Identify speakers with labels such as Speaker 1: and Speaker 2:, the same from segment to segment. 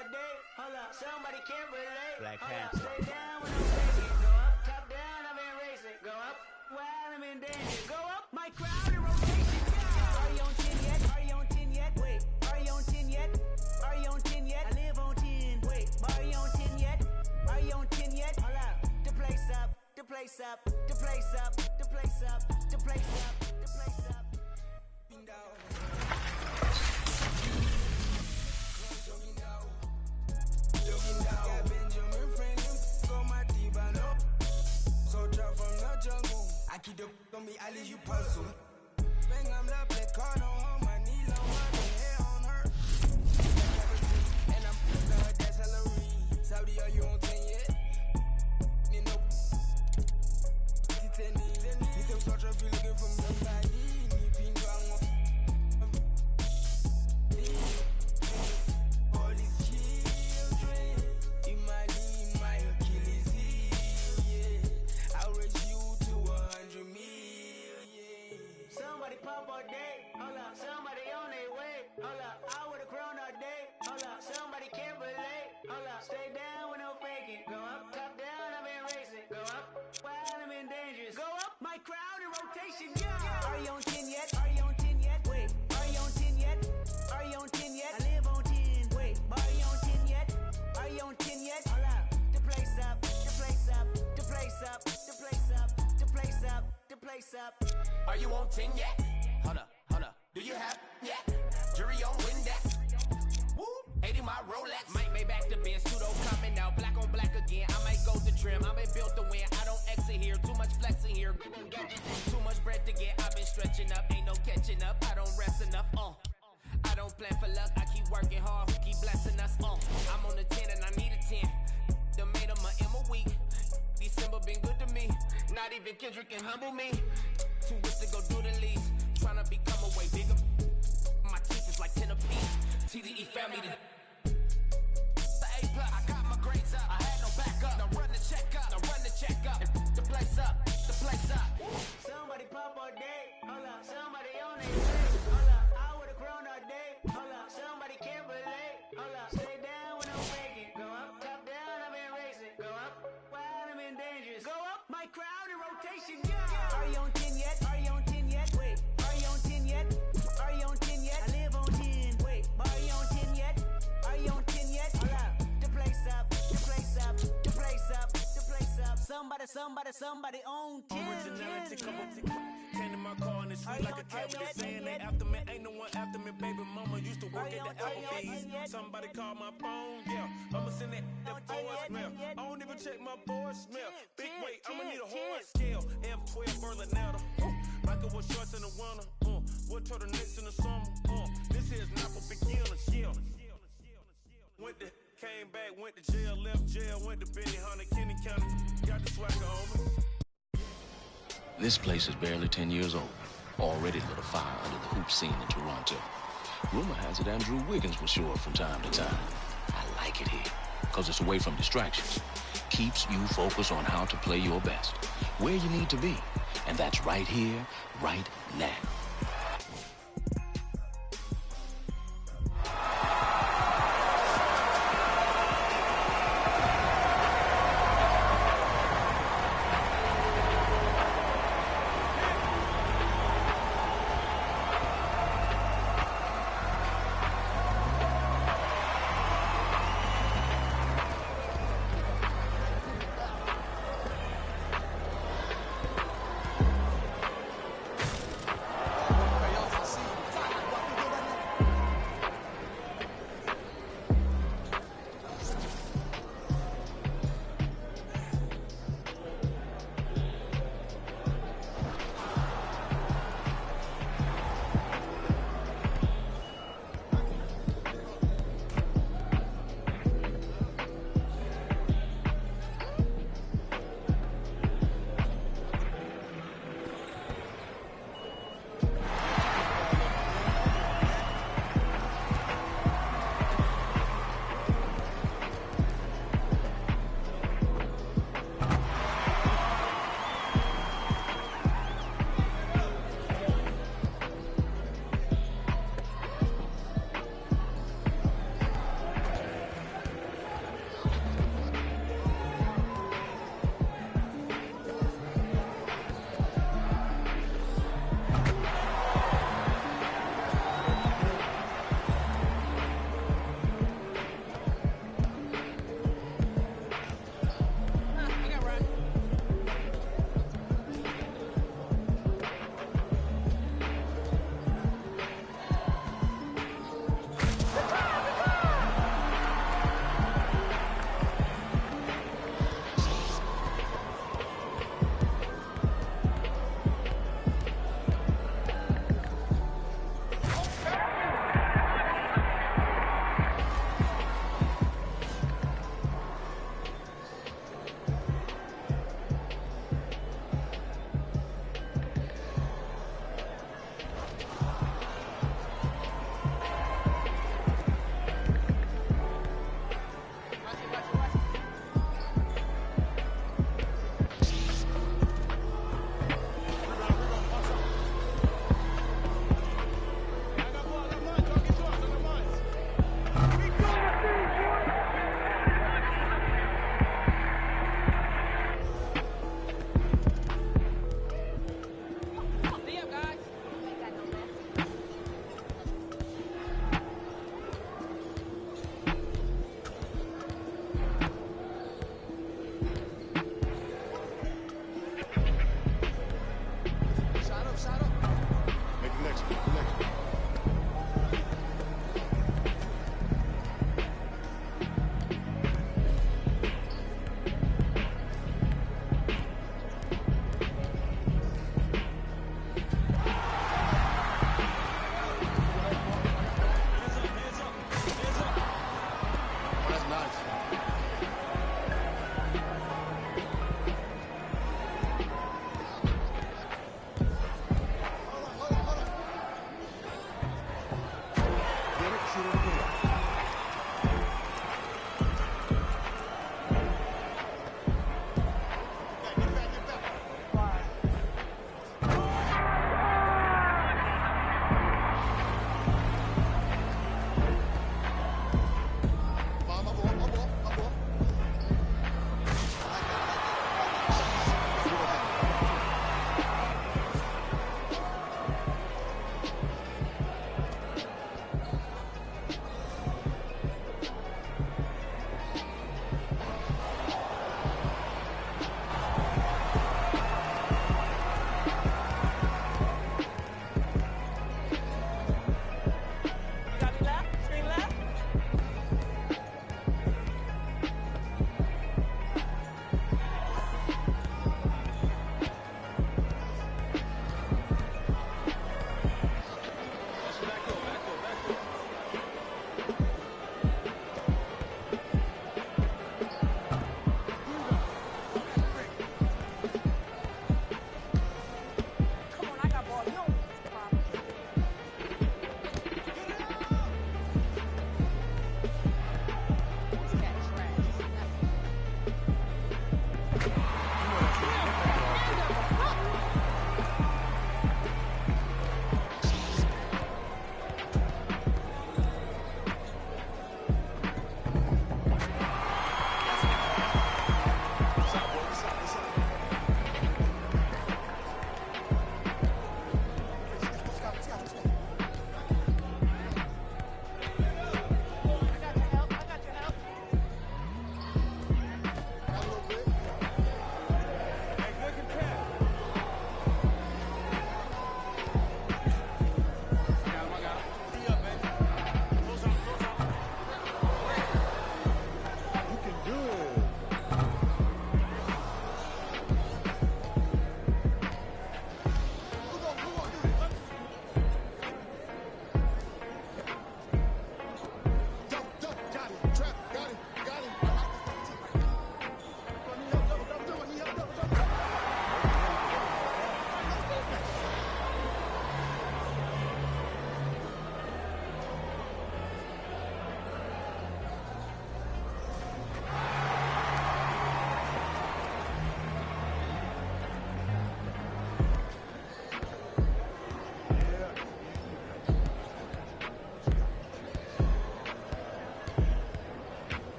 Speaker 1: all day. Hold up, somebody can't relate.
Speaker 2: Black
Speaker 1: Hold up,
Speaker 2: Panther.
Speaker 1: stay down when I'm faking. Go up, top down, I've been racing. Go up, while I'm in danger. Go up, my crowd in rotation. Yeah. Are you on 10 yet? Are you on 10 yet? Wait, are you on 10 yet? Are you on 10 yet? I live on 10. Wait, are you on 10 yet? Are you on 10 yet? Hold up, the place up, the place up, the place up, the place up, the place up, the place up.
Speaker 3: Got Benjamin Franklin on my T-Bano. Soldier from the jungle. I keep the on me, I leave you puzzle. Bang, I'm the black card on my knees, on my hair on her. And I'm her, that's Hillary. Saudi, are you on 10 yet? Nino. He's some soldier, if you looking for somebody. All these children in my league, my Achilles heel, yeah. I'll raise you to 100 million.
Speaker 1: Somebody pop all day, hold up. Somebody on their way, hold up. I with a crown all day, hold up. Somebody can't relate, hold up. Stay down with no faking. Go up, top down, I've been racing. Go up, while I'm in dangerous. Go up, my crowd in rotation, yeah. Are you on 10 yet? Are you on 10 yet? Wait, are you on 10 yet? Are you on 10 yet? I live on 10. Wait, are you on 10 yet? Are you on 10 yet? Hold up, the place up, the place up, the place up, the place up, the place up, the place up.
Speaker 3: Are you on 10 yet? Hold up. Do you have yet? Jury on Windex. Woo! 80 my Rolex. Might make back the Benz. Pseudo coming out. Black on black again. I might go to trim. I been built to win. I don't exit here. Too much flexing here. Too much bread to get. I've been stretching up. Ain't no catching up. I don't rest enough. I don't plan for luck. I keep working hard. Who keep blessing us? I'm on the 10 and I need a 10. The made of my M a week. December been good to me. Not even Kendrick can humble me. Too rich to go do the least. Tryna become a way bigger. My teeth is like 10 apiece. TDE family to the A+. I got my grades up. I had no backup. Now run the check up. And the place up. The place up.
Speaker 1: Somebody pop all day, hold up. Somebody on their way, hold up. I with a crown all day, hold up. Somebody can't relate, hold up. Stay down when I'm faking. Go up, top down, I've been racing. Go up, while I'm in dangerous. Go up, my crowd in rotation, yeah. Are you on 10 yet? Are you on 10 yet? Wait, are you on 10 yet? Are you on 10 yet? I live on 10. Wait, are you on 10 yet? Are you on 10 yet? Hold up, the place up, the place up, the place up, the place up. Somebody on 10.
Speaker 4: Originality, come on, came to my car and it's sweet like a cabbage. Saying they after me, ain't no one after me. Baby mama used to work at the Applebee's. Somebody called my phone, yeah. I'ma send that voicemail. I don't even check my voicemail. Big weight, I'ma need a horn scale. F12 Berlinetta. Michael was shorts in the winter. What turtlenecks in the summer. This here's not for beginners, yeah. Came back, went to jail, left jail, went to Benny Hunter, Kenny County, got the swagger on me.
Speaker 5: This place is barely 10 years old. Already lit a fire under the hoop scene in Toronto. Rumor has it Andrew Wiggins will show up from time to time. I like it here, because it's away from distractions. Keeps you focused on how to play your best, where you need to be, and that's right here, right now.
Speaker 2: Nice. Get it, shoot it again. Get back. Come on, my boy.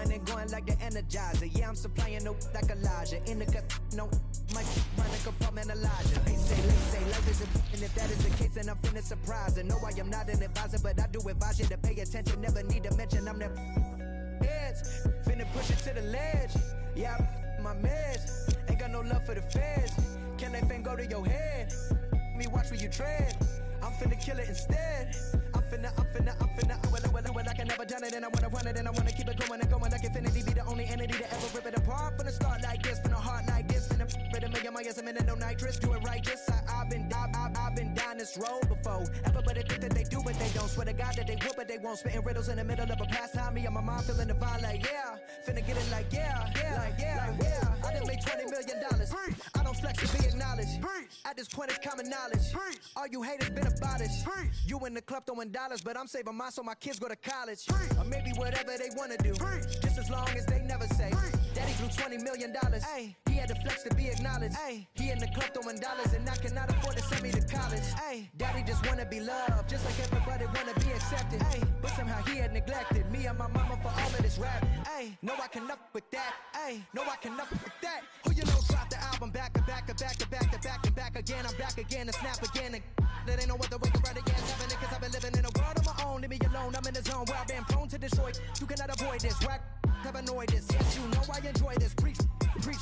Speaker 6: going and going like the Energizer. Yeah, I'm supplying no like Elijah. In the cut, no, my run like a compartment Elijah. They say, life is a and if that is the case, then I'm finna surprise. And no, I am not an advisor, but I do advise you to pay attention. Never need to mention I'm the heads. Finna push it to the ledge. Yeah, my meds. Ain't got no love for the feds. Can that thing go to your head? Me watch where you tread. I'm finna kill it instead. I'm finna, well, I can never done it, and I wanna run it, and I wanna keep it going and going like infinity. Be the only entity to ever rip it apart. From the start like this, from the heart like this, finna rip it, million miles a minute, no nitrous. Do it right, just I've been down this road before. Everybody think that they do, but they don't. Swear to God that they would, but they won't. Spitting riddles in the middle of a pastime. Me and my mom feeling the vibe like yeah, finna get it like yeah. I done made $20 million. I don't flex to be acknowledged. At this point, it's common knowledge. All you haters been abolished. You in the club throwing dollars, but I'm saving mine so my kids go to college. Or maybe whatever they wanna do, just as long as they never say Daddy blew $20 million. Ay, he had to flex to be acknowledged. Ay, he in the club throwing dollars, and I cannot afford to send me to college. Ay, Daddy just wanna be loved, just like everybody wanna be accepted. Ay, but somehow he had neglected me and my mama for all of this rap. Ay, no, I can up with that. Ay, no, I can up with that. Who you know dropped the album back to back to back to back to back to back again? I'm back again and snap again. And there ain't no other way to write again. Happening cause I've been living in a world of my own. Leave me alone, I'm in the zone where I've been prone to destroy. You cannot avoid this. Whack, have annoyed this. Yes, you know I enjoy this. Preach,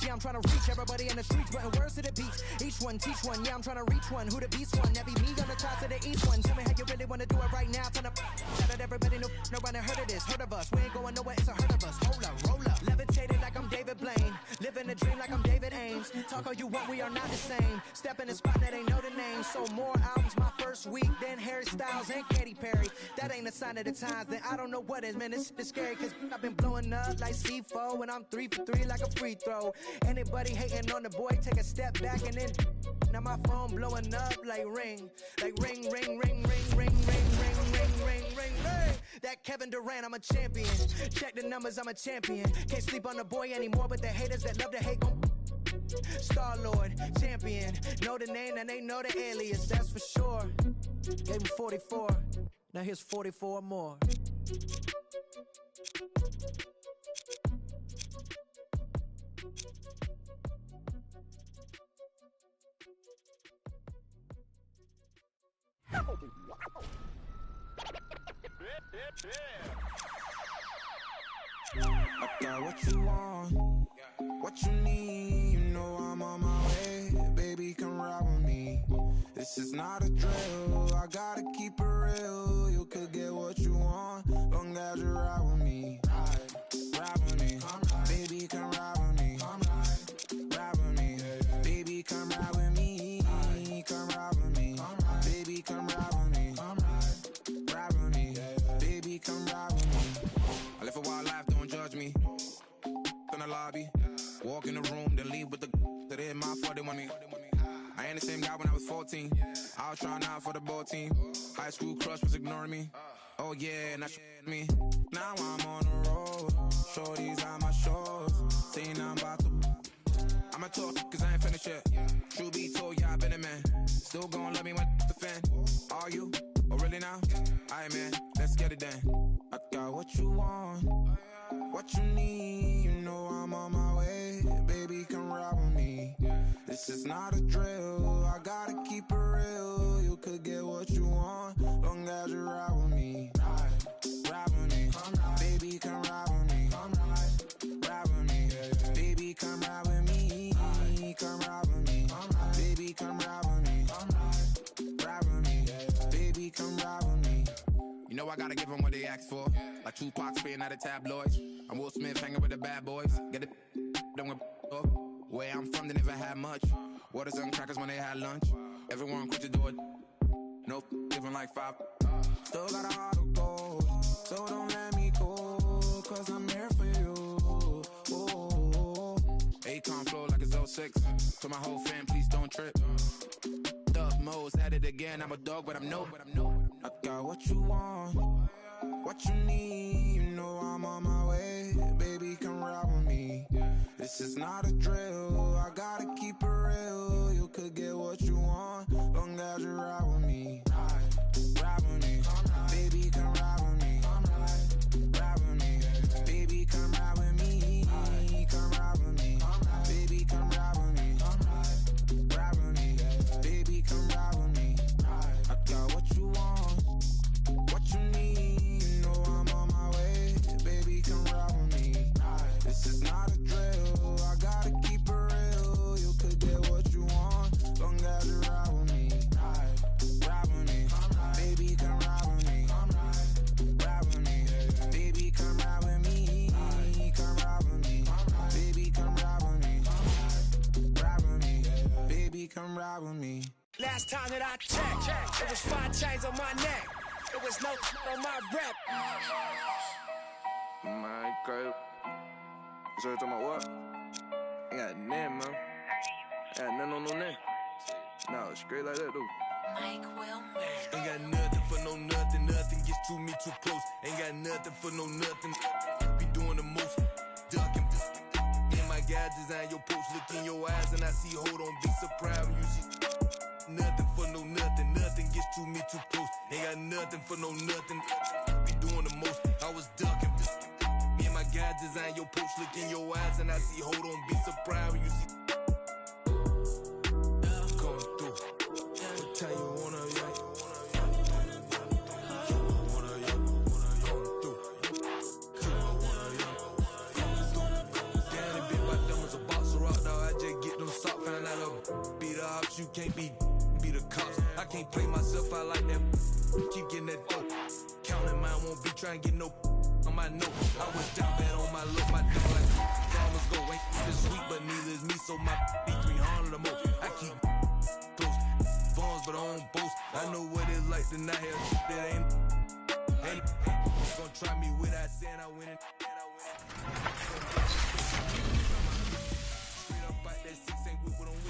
Speaker 6: yeah, I'm trying to reach everybody in the streets, putting words to the beats. Each one, teach one, yeah, I'm trying to reach one. Who the beast one? That be me on the top to the east one. Tell me how you really want to do it right now. Turn up, shout out everybody, nobody heard of this. Heard of us, we ain't going nowhere, it's a herd of us. Hold up, roll up, levitated like I'm David Blaine. Living a dream like I'm David Ames. Talk all you want, we are not the same. Step in the spot that ain't know the name. So more albums my first week than Harry Styles and Katy Perry. That ain't a sign of the times, then I don't know what is, man. It's scary cause I've been blowing up like C4 and I'm 3 for 3 like a free throw. Anybody hating on the boy, take a step back and then now my phone blowing up like ring. Like ring, ring, ring, ring, ring, ring, ring, ring, ring, ring, ring. That Kevin Durant, I'm a champion. Check the numbers, I'm a champion. Can't sleep on the boy anymore, but the haters that love to hate gon' Star-Lord, champion. Know the name and they know the alias, that's for sure. Gave him 44, now here's 44 more.
Speaker 7: I got what you want, what you need. You know I'm on my way, baby, come ride with me. This is not a drill, I gotta keep it real. You could get what you want, long as you ride with me. Ride with me, baby, come ride with me. Ride with me, baby, come ride with me. Come ride with me, baby, come ride with me. Ride with me, baby, come ride with me. I live a wild life, don't judge me. In the lobby, walk in the room, then leave with the that hit my fault, they want me. I ain't the same guy when I was 14. I was trying out for the ball team. High school crush was ignoring me. Oh yeah, now she me. Now I'm on the road. Shorties on my shows. Saying I'm about to. I'ma talk cause I ain't finished yet. True be told, yeah, I been a man. Still gon' love me when the fan. Are you? Oh really now? Aight man, let's get it done. I got what you want, what you need. You know I'm on my way, baby, come ride with me. This is not a drill, I gotta keep it real. You could get what you want, long as you ride with me. Ride with me, baby, come ride with me. Ride with me, baby, come ride with me. Come ride with me, baby, come ride with me. Ride with me, baby, come ride with me. You know I gotta give them what they ask for. Like Tupac spitting out of tabloids. I'm Will Smith hanging with the bad boys. Get it done with where I'm from, they never had much. Waters on crackers when they had lunch. Everyone quick to do it. No giving like 5. Still got a heart of gold, so don't let me go, cause I'm here for you. Akon flow like it's 06. To my whole fam, please don't trip. Dub Mo's at it again. I'm a dog, but I'm no. I got what you want, what you need. You know I'm on my way, baby, come ride with me. This is not a drill, I gotta keep it real. You could get what you want, long as you ride with me. Ride with me, baby, come ride with me. Ride with me, baby, come ride ride with me.
Speaker 3: Last time that I checked, it was 5 chains on my neck. It was no on my rep.
Speaker 7: My girl. So you talking about what? Ain't got nothing, man. Ain't got nothing on no neck. No, straight like that, dude.
Speaker 8: Mike Wilmer.
Speaker 4: Ain't got nothing for no nothing. Nothing gets to me too close. Ain't got nothing for no nothing. Be doing the most. Ducking. In my guide design your post. Look in your eyes and I see, hold on, be surprised when you see. Nothing for no nothing. Nothing gets to me too close. Ain't got nothing for no nothing. Be doing the most. I was ducking. Me and my guide design your post. Look in your eyes and I see, hold on, be surprised when you see. Come through. Tell you wanna, yeah. You can't be the cops. I can't play myself out like that. Keep getting that dope. Counting mine, won't be trying to get no on my note. I was down bad on my look, my dog like farmers go. Ain't this sweet, but neither is me, so my be 300 or more. I keep close phones, but I don't boast. I know what it's like to not have that ain't gonna try me without saying I win it. Straight up out that 6 ain't with what I'm with.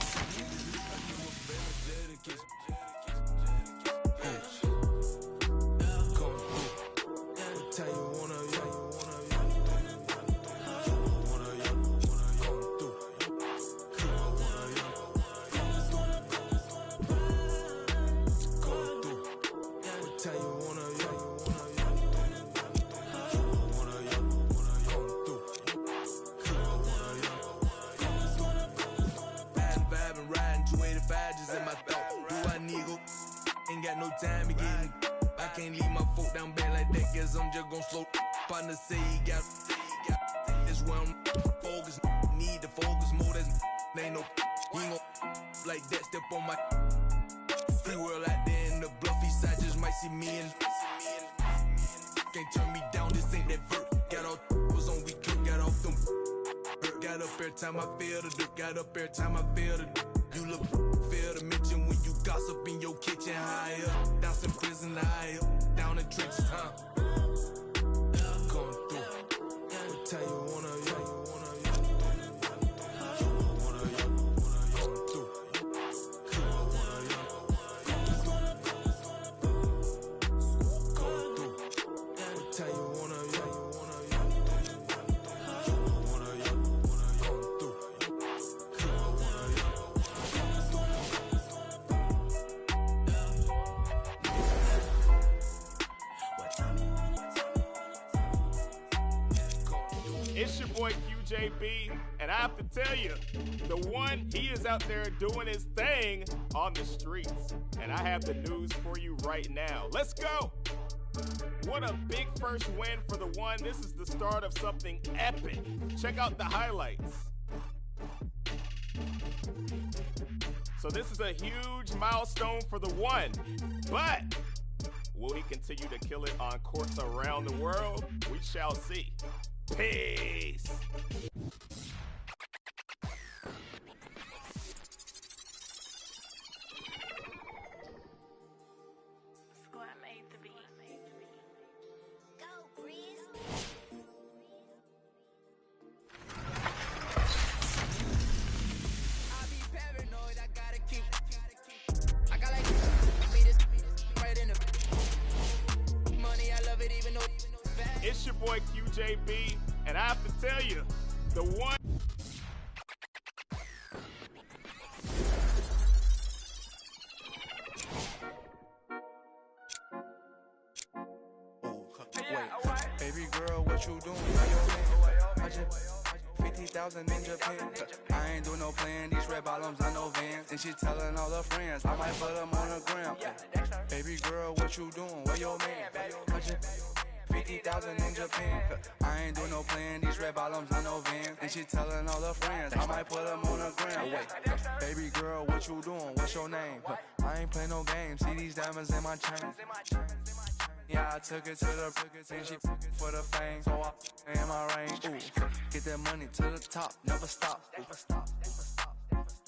Speaker 4: Tell you wanna, vibing, riding 285 just in my thought. Do I nigga? Ain't got no time to get in. I can't leave my foot down bad like that, guess I'm just gon' slow. Partner say he got. That's where I'm focused. Need to focus more. That's ain't no. He ain't gon' like that. Step on my free world out there in the bluffy side. Just might see me and can't turn me down. This ain't that vert. Got all was on we cook. Got off them. Got up every time I feel the dip. Got up every time I feel the dip. You look fair to mention when you gossip in your kitchen. High up, down in prison. High up, down in trenches, huh? Come through. Tell you wanna, yeah. Come through. Tell you wanna, yeah.
Speaker 9: It's your boy QJB, and I have to tell you, the one, he is out there doing his thing on the streets. And I have the news for you right now. Let's go! What a big first win for the one. This is the start of something epic. Check out the highlights. So this is a huge milestone for the one, but will he continue to kill it on courts around the world? We shall see. Peace.
Speaker 8: Squad made the beat. Go, Chris.
Speaker 6: I be paranoid, I gotta keep. I got like me this right in the money. I love it even though it's bad.
Speaker 9: It's your boy QJB, and I have to tell you, the one.
Speaker 7: Baby girl, what you doing? I just 50,000 in Japan. I ain't doing no plan. These red bottoms, I know Vans. And she telling all her friends, I might put them on the gram. Baby girl, what you doing? Where your man? I just 50,000 in Japan. I ain't doing no plan. These red bottoms, I know Vans. And she telling all her friends, I might put them on the gram. Wait, baby girl, what you doing? What's your name? I ain't playing no games. See these diamonds in my chain. Yeah, I took it to the and she for the fame, so I in my range. Ooh, get that money to the top, never stop.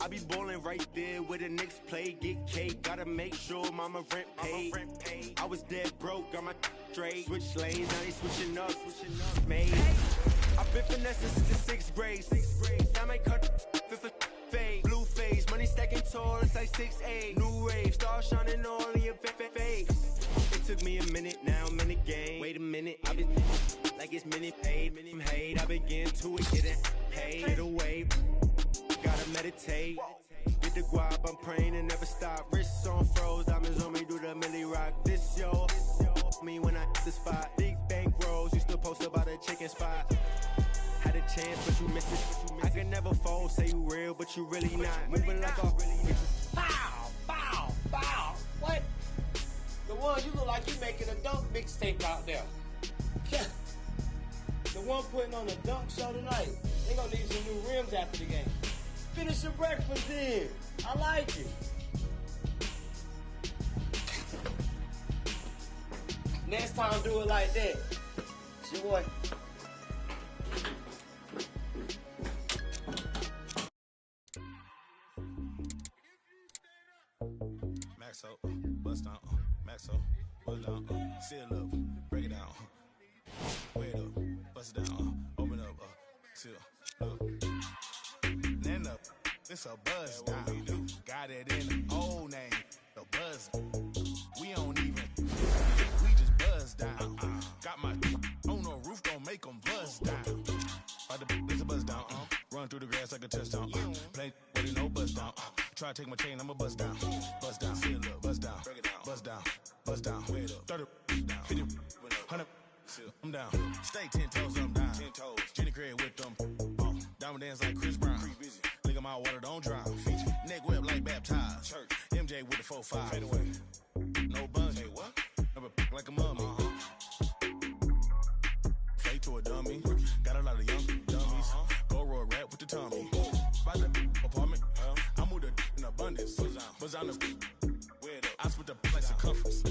Speaker 10: I be ballin' right there where the Knicks play, get cake, gotta make sure mama rent paid. I was dead broke, got my straight, switch lanes, now they switching up, made. I've been finessing since the 6th grade, I might cut for fade, blue face, money stacking tall, it's like 6'8", new rave, stars shining all in your face. It took me a minute, now I'm in the game, wait a minute, I've been like it's minute paid, I begin to it, get it, paid, get away. Gotta meditate, get the guap, I'm praying and never stop. Wrists on froze, diamonds on me, do the milli rock. This yo, me when I hit the spot. Big bank rolls, used to post about a chicken spot. Had a chance, but you missed it. I can never fold, say you real, but you really not. Moving like a
Speaker 11: Pow, pow, pow. What? The one you look like you making a dunk mixtape out there. The one putting on the dunk show tonight. They gonna need some new rims after the game. Finish your breakfast then. I like it. Next time, do it like that. It's your boy.
Speaker 4: Maxo, bust down, Maxo, bust down, seal up, break it down, wait up, bust it down, open up, seal up. Stand up, it's a buzz down. Got it in the old name, the buzz. We don't even, we just buzz down. Got my on the roof, gon' make them buzz down. It's a buzz down. Run through the grass like a touchdown. Play, but you know buzz down. Try to take my chain, I'ma buzz down. Buzz down, seal up, buzz down, buzz down, buzz down. 30, 50, 100, I'm down. Stay 10 toes, I'm down. 10 toes. Jenny Craig with them. Diamond dance like Chris Brown. Look at my water, don't drown. Neck whip like baptized. Church. MJ with the 4-5. Fade away. No buns. Hey, what? Never like a mummy. Fade to a dummy. Got a lot of young dummies. Go roll rap with the tummy. By the apartment. I moved the in abundance. Buzz on the I split the like circumference.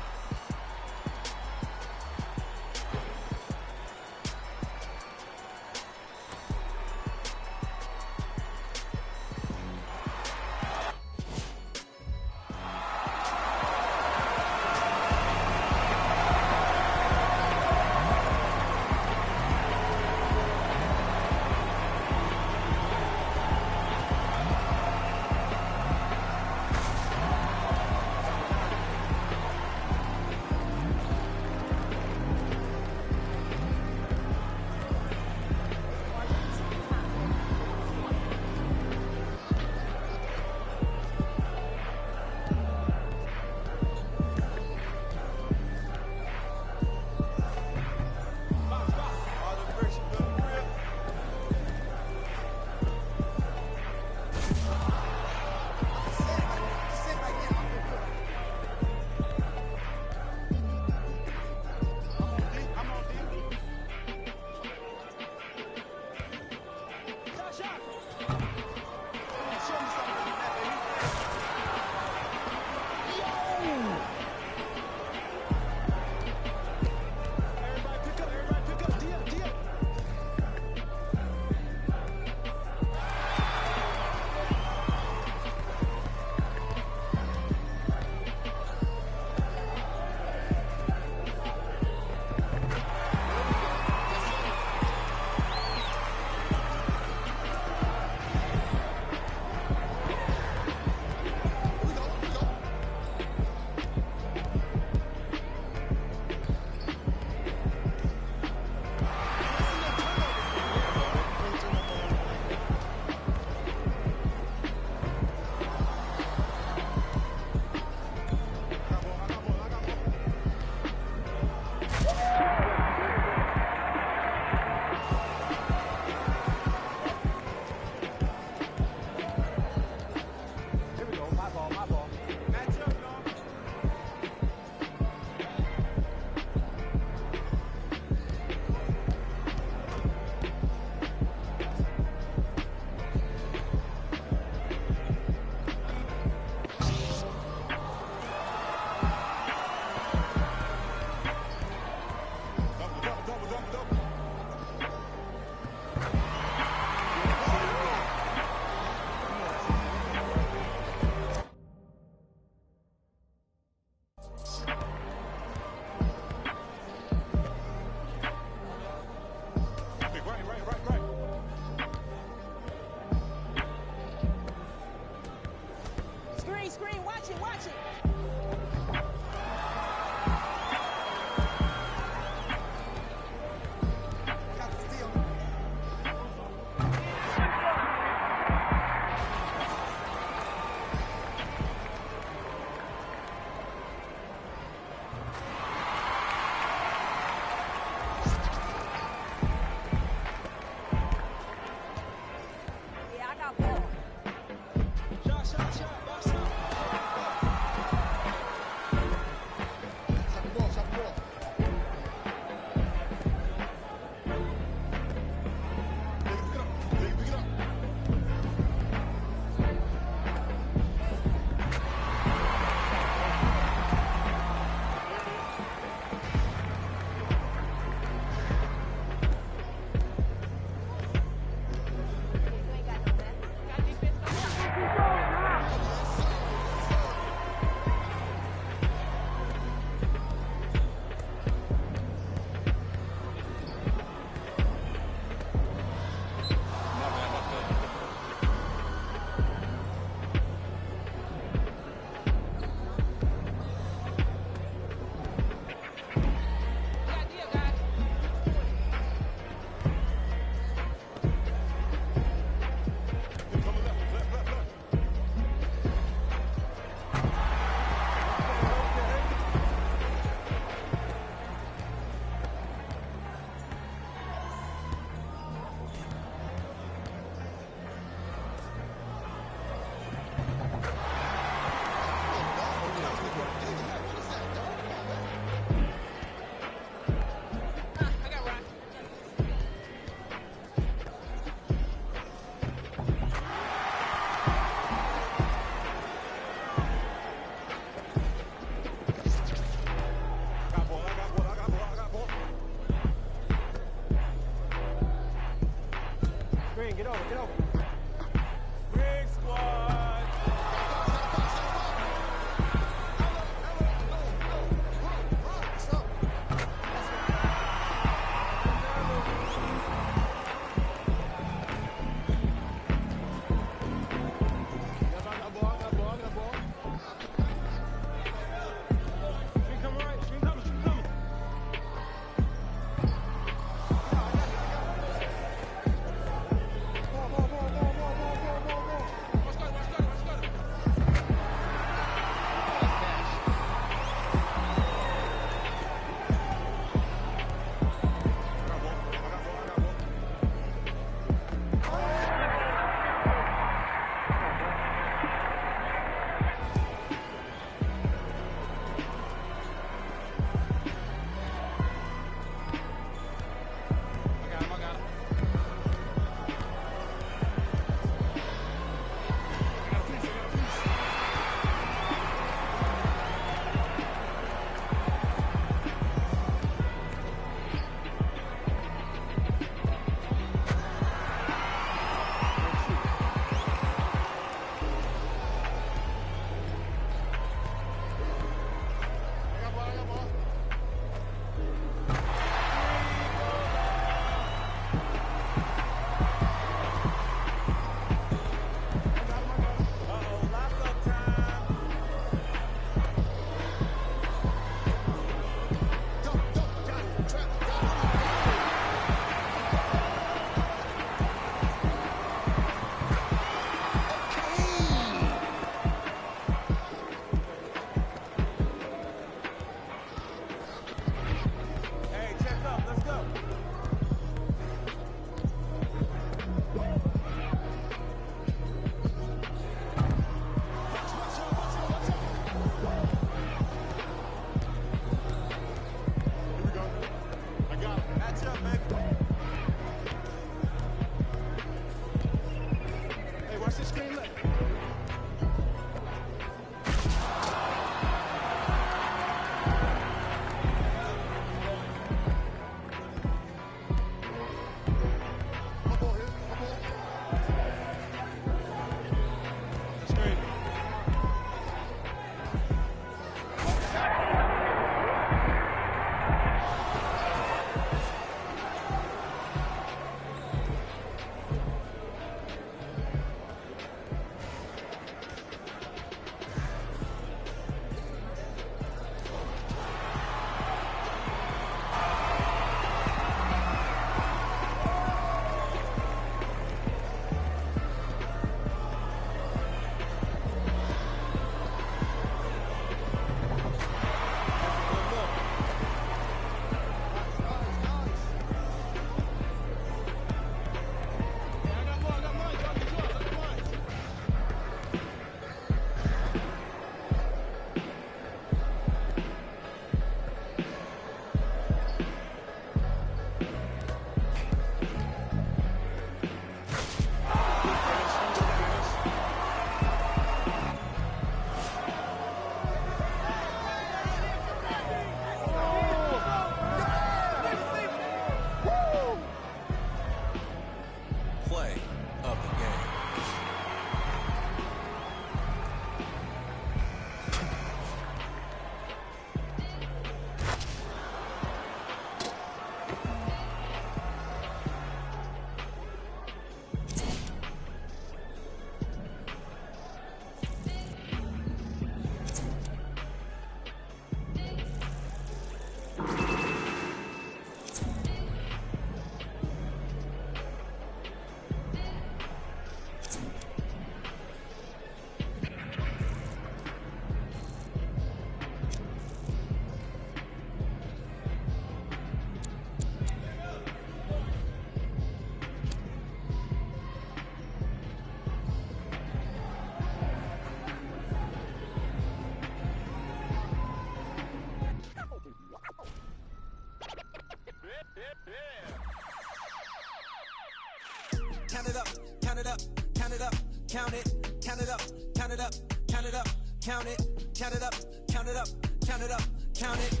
Speaker 6: count it up, count it up, count it up, count it, count it up, count it up, count it up, count it, count it up, count it up, count it up, count it.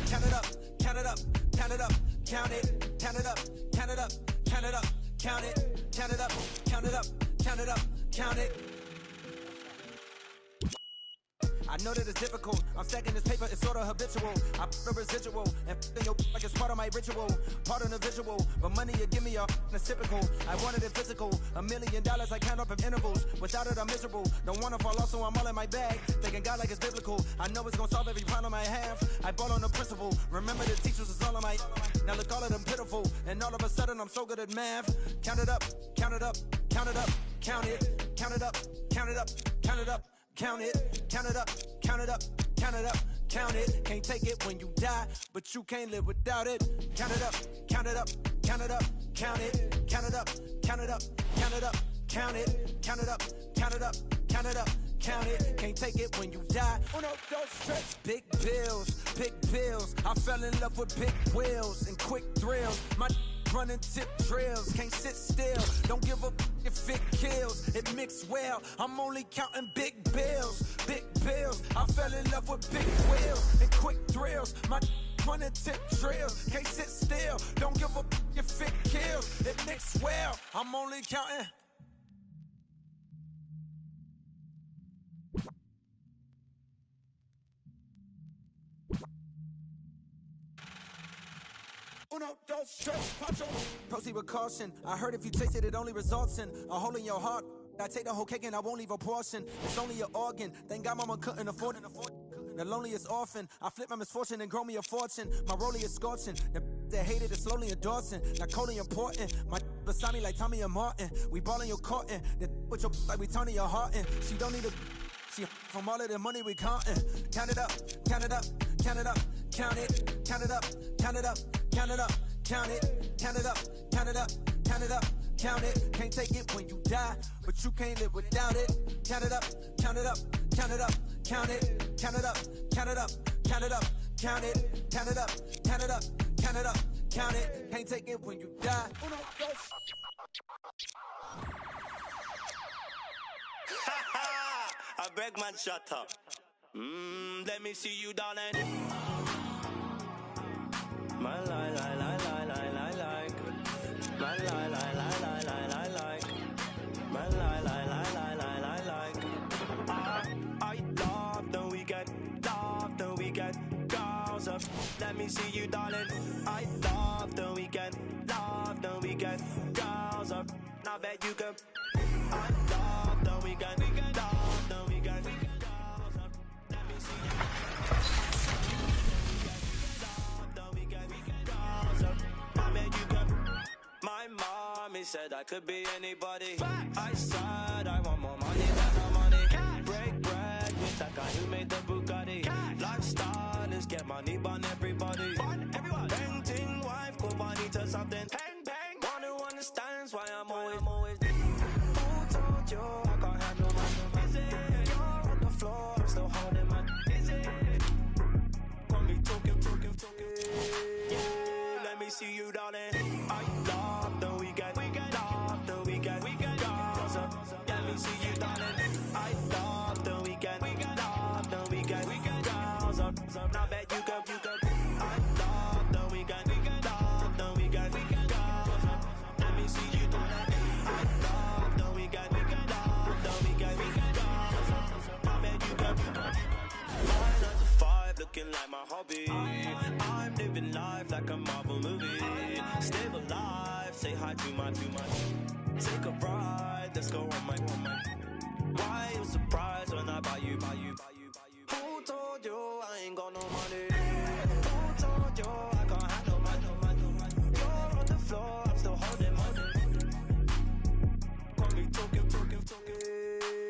Speaker 6: Count it up, count it up, count it up, count it, count it up, count it up, count it up, count it, count it up, count it up, count it up, count it. I know that it's difficult. I'm stacking this paper, it's sort of habitual. I put a residual and f***ing your like it's part of my ritual, part of the visual. But money you give me it's typical. I wanted it physical. $1 million I count up in intervals. Without it I'm miserable. Don't wanna fall off, so I'm all in my bag. Thinking God like it's biblical. I know it's gonna solve every problem I have. I ball on the principle. Remember the teachers is all of my. Now look all of them pitiful. And all of a sudden I'm so good at math. Count it up, count it up, count it up, count it, count it up, count it up, count it up. Count it, count it up, count it up, count it up, count it. Can't take it when you die, but you can't live without it. Count it up, count it up, count it up, count it, count it up, count it up, count it up, count it, count it up, count it up, count it up, count it. Can't take it when you die. Uno, dos, tres. Big bills, big bills. I fell in love with big wheels and quick thrills. My running tip drills, can't sit still. Don't give up if it kills. It mixed well. I'm only counting big bills, big bills. I fell in love with big wheels and quick thrills. My running tip drills, can't sit still. Don't give up if it kills. It mixed well. I'm only counting. Uno, dos, tres, cuatro. Proceed with caution. I heard if you taste it, it only results in a hole in your heart. I take the whole cake and I won't leave a portion. It's only an organ. Thank God mama couldn't afford it. The loneliest orphan. I flip my misfortune and grow me a fortune. My rollie is scorching. The hated is slowly endorsing. Not coldly important. My beside me like Tommy and Martin. We ballin' your courtin'. The with your like we turning your heart in. She don't need a. She from all of the money we countin'. Count it up, count it up, count it up, count it, count it up, count it up, count it up, count it, count it up, count it up, count it up, count it. Can't take it when you die, but you can't live without it. Count it up, count it up, count it up, count it, count it up, count it up, count it up, count it, count it up, count it up, count it up, count it. Can't take it when you die.
Speaker 12: I beg man, shut up. Let me see you, darling. My lie, lie, lie, lie, lie, lie, like. My lie, lie, lie, lie, lie, lie, like. My lie, lie, lie, lie, lie, lie, like. I love the weekend, girls up. Let me see you, darling. I love the weekend, girls up. Now bet you can. I love the weekend, love the weekend, girls up. Let me see you. Love the weekend, girls up. Now bet you can. My mommy said I could be anybody. I said I want more money than no money. Break bread with that guy who made the Bugatti. Lifestyle is get money, burn everybody. Painting wife, go money to something. Bang, bang. One who understands why I'm always. Who told you I can't handle my? Is it? You're on the floor, I'm still holding my. Is it? Got me talking. Yeah, let me see you, darling. I love the weekend, love the weekend, girls up. Let me see you, darling. I love the weekend, love the weekend, girls up. Now bet you go. I love the weekend, love the weekend, girls up. Let me see you, darling. I love the weekend, love the weekend, girls up. Now bet you go. 9 to 5, looking like my hobby. I'm living life like a Marvel movie. Stay alive, say hi to my. Take a ride, let's go on my. Why you surprised when I buy you? Who told you I ain't got no money? Who told you I can't handle my? You're on the floor, I'm still holding money. Got me talking.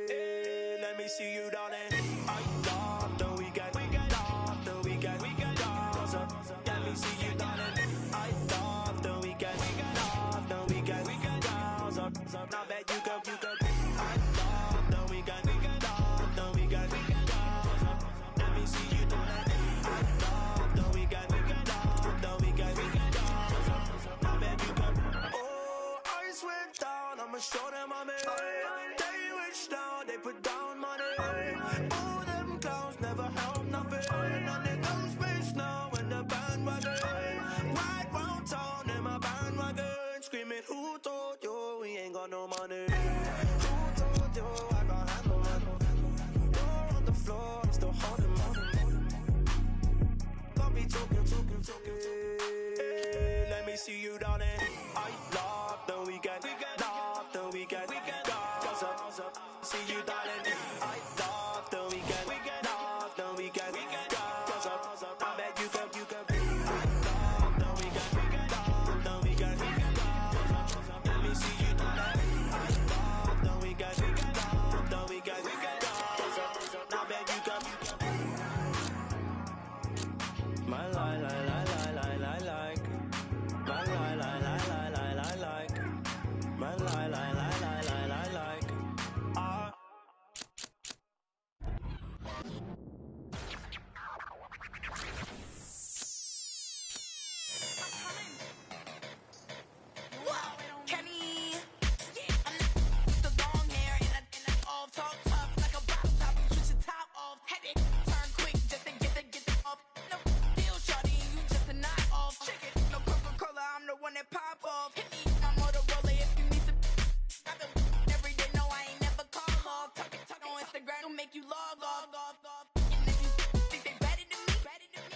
Speaker 12: Hey, let me see you, darling. I love the weekend, love the weekend, girls up. Let me see you, darling. I love the weekend, love the weekend, girls up. Now bet you go. I love the weekend, love the weekend, girls up. Let me see you, darling. I me see you, darling. I love the weekend. Love the weekend. Gaza, see you, darling. I love the weekend. Love the weekend. Gaza, I bet you can. Love the weekend. Love the weekend. Let me see you, darling. I love the weekend. Love the weekend. Gaza, I bet you can. My like. My like. My like.
Speaker 13: Kenny, I'm the long hair and all talk tough like a bottle top. You switch the top off, head it, turn quick just to get off. No deal, shawty, you just a knock off. Chicken, no Coca-Cola, I'm the one that pop off. Hit me, my Motorola if you need some. I've been every day, no, I ain't never call off. Talk on Instagram, don't make you log off. And if you think they better than me,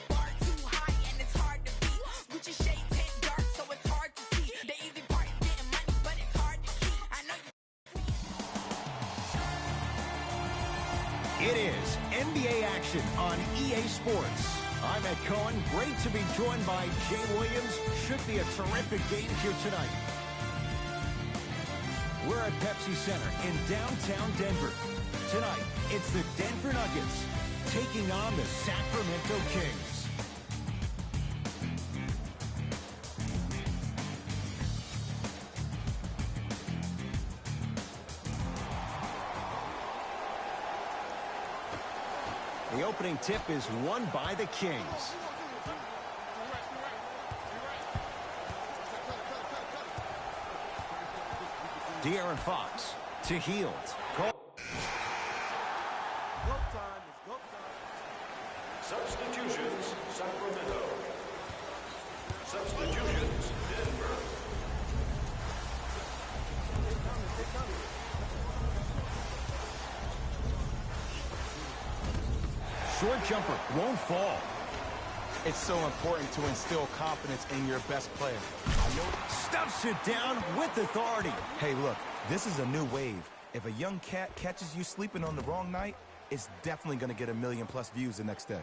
Speaker 13: bar too high and it's hard to beat. Gucci shades hit dark, so it's hard to see. The easy part is getting money, but it's hard to keep. I know you.
Speaker 14: It is NBA action on EA Sports. I'm Ed Cohen. Great to be joined by Jay Williams. Should be a terrific game here tonight. We're at Pepsi Center in downtown Denver. Tonight, it's the Denver Nuggets taking on the Sacramento Kings. The opening tip is won by the Kings. De'Aaron Fox to Hield.
Speaker 5: Substitutions, Sacramento. Substitutions, Denver.
Speaker 14: Short jumper won't fall.
Speaker 15: It's so important to instill confidence in your best player.
Speaker 14: Stuffs it down with authority.
Speaker 15: Hey, look, this is a new wave. If a young cat catches you sleeping on the wrong night, it's definitely going to get 1 million+ views the next day.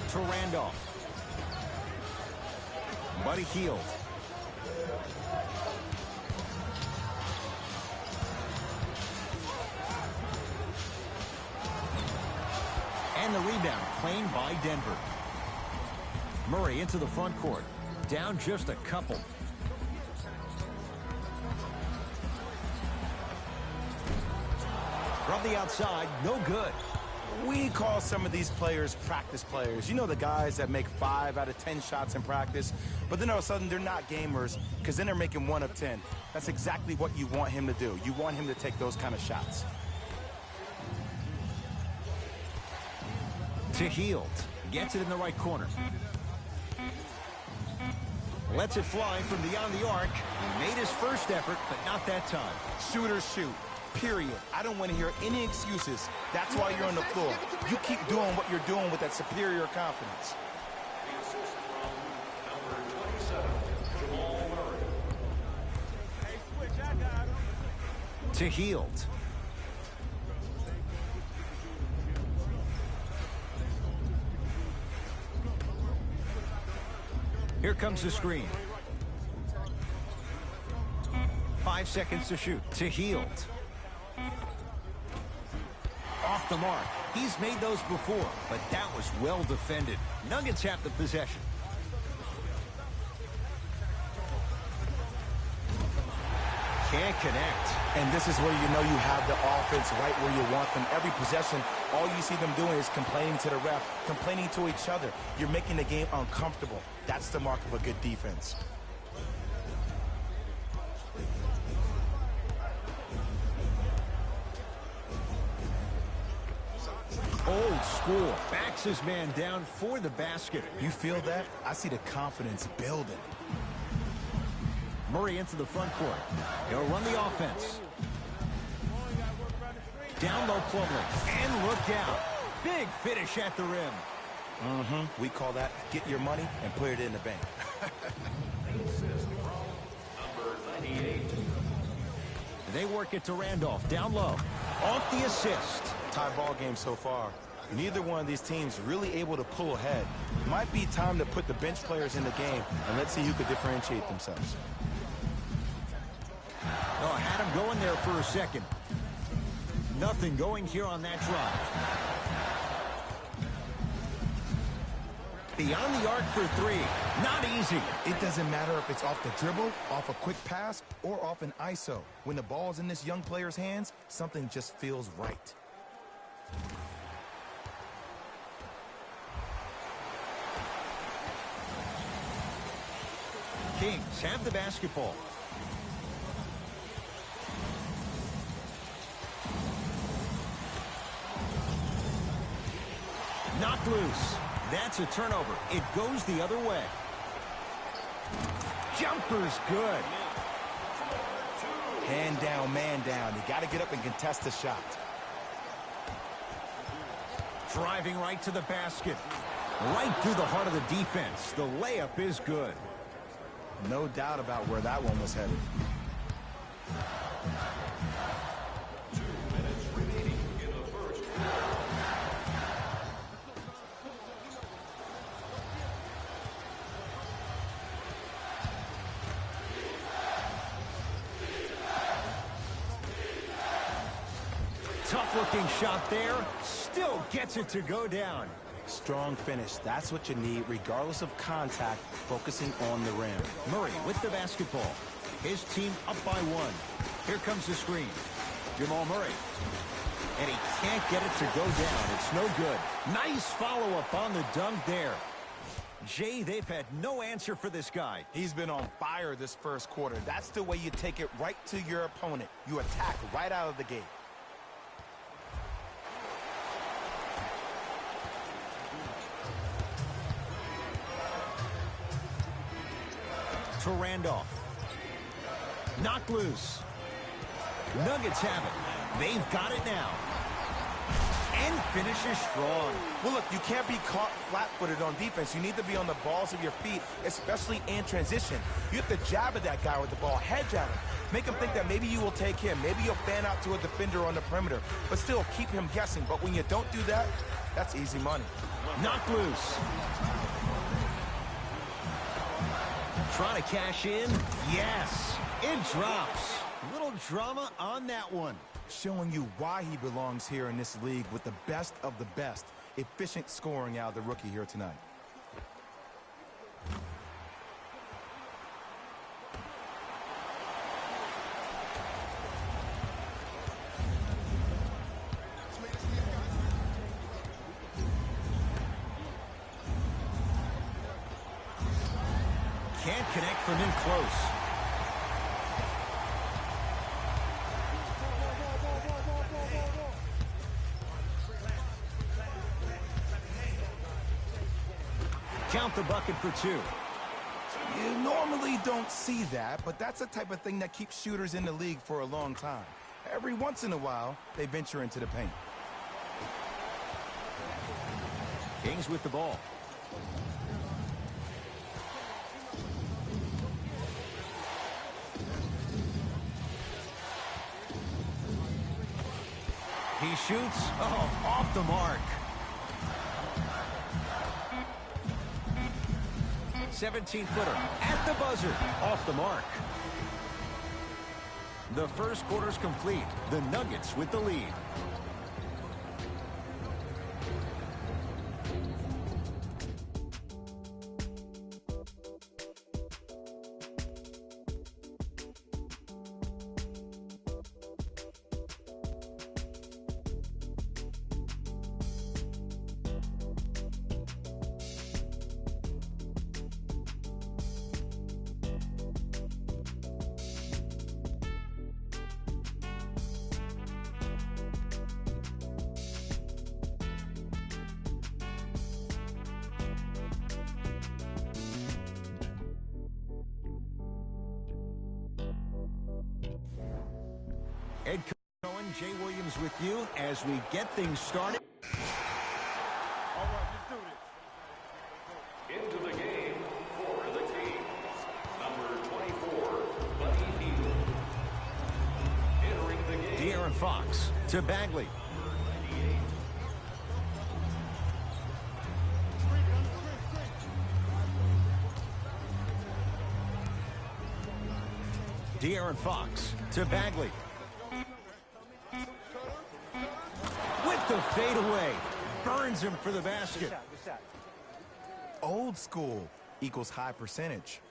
Speaker 14: To Randolph. Buddy Hield. And the rebound claimed by Denver. Murray into the front court. Down just a couple. From the outside, no good.
Speaker 15: We call some of these players practice players. You know, the guys that make 5 out of 10 shots in practice, but then all of a sudden they're not gamers because then they're making 1 of 10. That's exactly what you want him to do. You want him to take those kind of shots.
Speaker 14: To Hield. Gets it in the right corner. Lets it fly from beyond the arc. He made his first effort, but not that time.
Speaker 15: Shooters shoot. Period. I don't want to hear any excuses. That's why you're on the floor. You keep doing what you're doing with that superior confidence.
Speaker 14: To Hield. Here comes the screen. 5 seconds to shoot. To Hield. Off the mark. He's made those before, but that was well defended. Nuggets have the possession. Can't connect.
Speaker 15: And this is where you know you have the offense right where you want them. Every possession, all you see them doing is complaining to the ref, complaining to each other. You're making the game uncomfortable. That's the mark of a good defense.
Speaker 14: Old school. Backs his man down for the basket.
Speaker 15: You feel that? I see the confidence building.
Speaker 14: Murray into the front court. He'll run the offense. Down low Plumlee. And look out. Big finish at the rim.
Speaker 15: We call that get your money and put it in the bank.
Speaker 14: They work it to Randolph. Down low. Off the assist.
Speaker 15: Tie ball game so far. Neither one of these teams really able to pull ahead. Might be time to put the bench players in the game, and let's see who could differentiate themselves.
Speaker 14: Oh, had him going there for a second. Nothing going here on that drive. Beyond the arc for three. Not easy.
Speaker 15: It doesn't matter if it's off the dribble, off a quick pass, or off an ISO. When the ball's in this young player's hands, something just feels right.
Speaker 14: Kings have the basketball. Knocked loose. That's a turnover. It goes the other way. Jumper's good.
Speaker 15: Hand down, man down. You got to get up and contest the shot.
Speaker 14: Driving right to the basket. Right through the heart of the defense. The layup is good.
Speaker 15: No doubt about where that one was headed.
Speaker 5: 2 minutes remaining in the first.
Speaker 14: Tough looking shot there. Still gets it to go down.
Speaker 15: Strong finish. That's what you need, regardless of contact, focusing on the rim.
Speaker 14: Murray with the basketball. His team up by 1. Here comes the screen. Jamal Murray. And he can't get it to go down. It's no good. Nice follow-up on the dunk there. Jay, they've had no answer for this guy.
Speaker 15: He's been on fire this first quarter. That's the way you take it right to your opponent. You attack right out of the gate.
Speaker 14: To Randolph. Knocked loose. Nuggets have it. They've got it now. And finishes strong.
Speaker 15: Well, look, you can't be caught flat-footed on defense. You need to be on the balls of your feet, especially in transition. You have to jab at that guy with the ball, hedge at him. Make him think that maybe you will take him. Maybe you'll fan out to a defender on the perimeter, but still keep him guessing. But when you don't do that, that's easy money.
Speaker 14: Knocked loose. Trying to cash in. Yes. It drops. Little drama on that one.
Speaker 15: Showing you why he belongs here in this league with the best of the best. Efficient scoring out of the rookie here tonight.
Speaker 14: Can't connect from in close. Count the bucket for 2.
Speaker 15: You normally don't see that, but that's the type of thing that keeps shooters in the league for a long time. Every once in a while, they venture into the paint.
Speaker 14: Kings with the ball. He shoots. Oh, off the mark. 17-footer at the buzzer. Off the mark. The first quarter's complete. The Nuggets with the lead. Head coach Cohen, Jay Williams with you as we get things started.
Speaker 2: All right, let's do this.
Speaker 5: Into the game for the Kings, number 24, Buddy Hield. Entering the game,
Speaker 14: De'Aaron Fox to Bagley. De'Aaron Fox to Bagley. With the fadeaway. Burns him for the basket.
Speaker 15: Old school equals high percentage.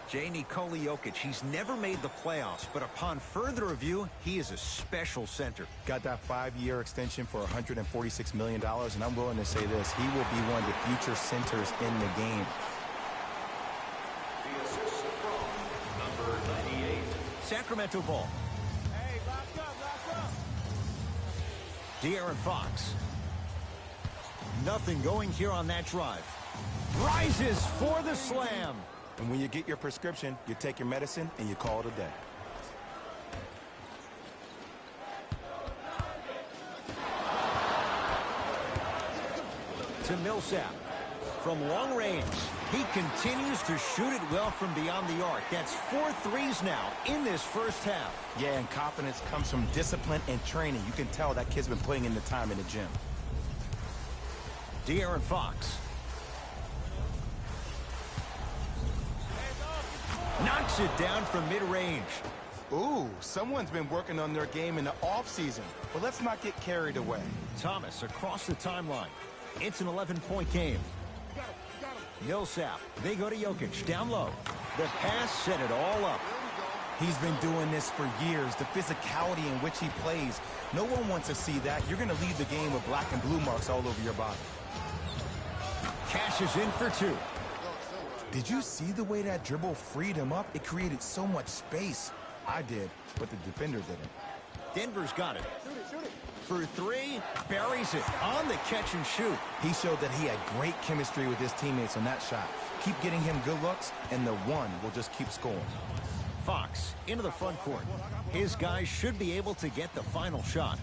Speaker 14: J. Nikola Jokic, he's never made the playoffs, but upon further review, he is a special center.
Speaker 15: Got that 5-year extension for $146 million, and I'm willing to say this, he will be one of the future centers in the game.
Speaker 5: the assist from number 98.
Speaker 14: Sacramento ball.
Speaker 2: Hey, lock up.
Speaker 14: De'Aaron Fox. Nothing going here on that drive. Rises for the slam.
Speaker 15: And when you get your prescription, you take your medicine and you call it a day.
Speaker 14: To Millsap. From long range, he continues to shoot it well from beyond the arc. That's 4 threes now in this first half.
Speaker 15: Yeah, and confidence comes from discipline and training. You can tell that kid's been putting in the time in the gym.
Speaker 14: De'Aaron Fox. Knocks it down from mid-range.
Speaker 15: Ooh, someone's been working on their game in the offseason. But let's not get carried away.
Speaker 14: Thomas across the timeline. It's an 11-point game. Millsap. They go to Jokic. Down low. The pass set it all up.
Speaker 15: He's been doing this for years. The physicality in which he plays. No one wants to see that. You're going to leave the game with black and blue marks all over your body.
Speaker 14: Cashes in for 2.
Speaker 15: Did you see the way that dribble freed him up? It created so much space. I did, but the defender didn't.
Speaker 14: Denver's got it. For 3, buries it on the catch and shoot.
Speaker 15: He showed that he had great chemistry with his teammates on that shot. Keep getting him good looks, and the one will just keep scoring.
Speaker 14: Fox into the front court. His guys should be able to get the final shot.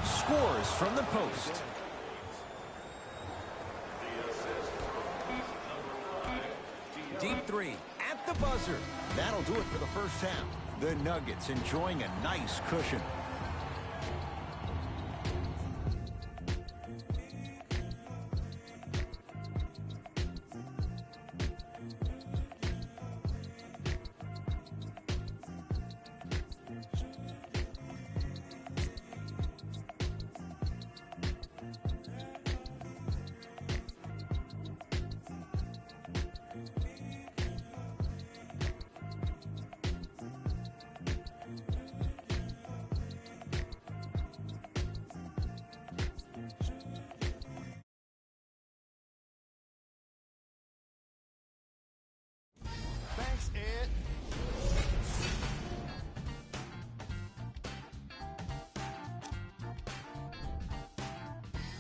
Speaker 14: Scores from the post. Deep 3 at the buzzer. That'll do it for the first half. The Nuggets enjoying a nice cushion.
Speaker 2: Thanks, Ed.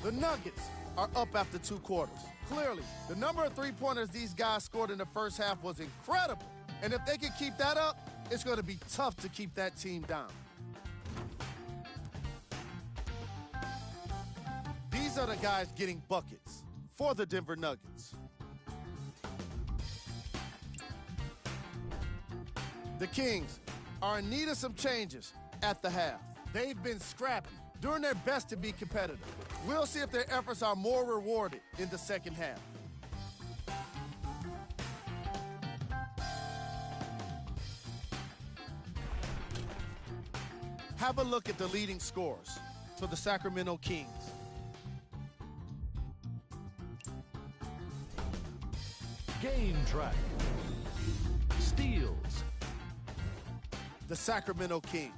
Speaker 2: The Nuggets are up after 2 quarters. Clearly, the number of three-pointers these guys scored in the first half was incredible. And if they can keep that up, it's going to be tough to keep that team down. These are the guys getting buckets for the Denver Nuggets. The Kings are in need of some changes at the half. They've been scrappy, doing their best to be competitive. We'll see if their efforts are more rewarded in the second half. Have a look at the leading scorers for the Sacramento Kings.
Speaker 16: Game track. Steals.
Speaker 2: The Sacramento Kings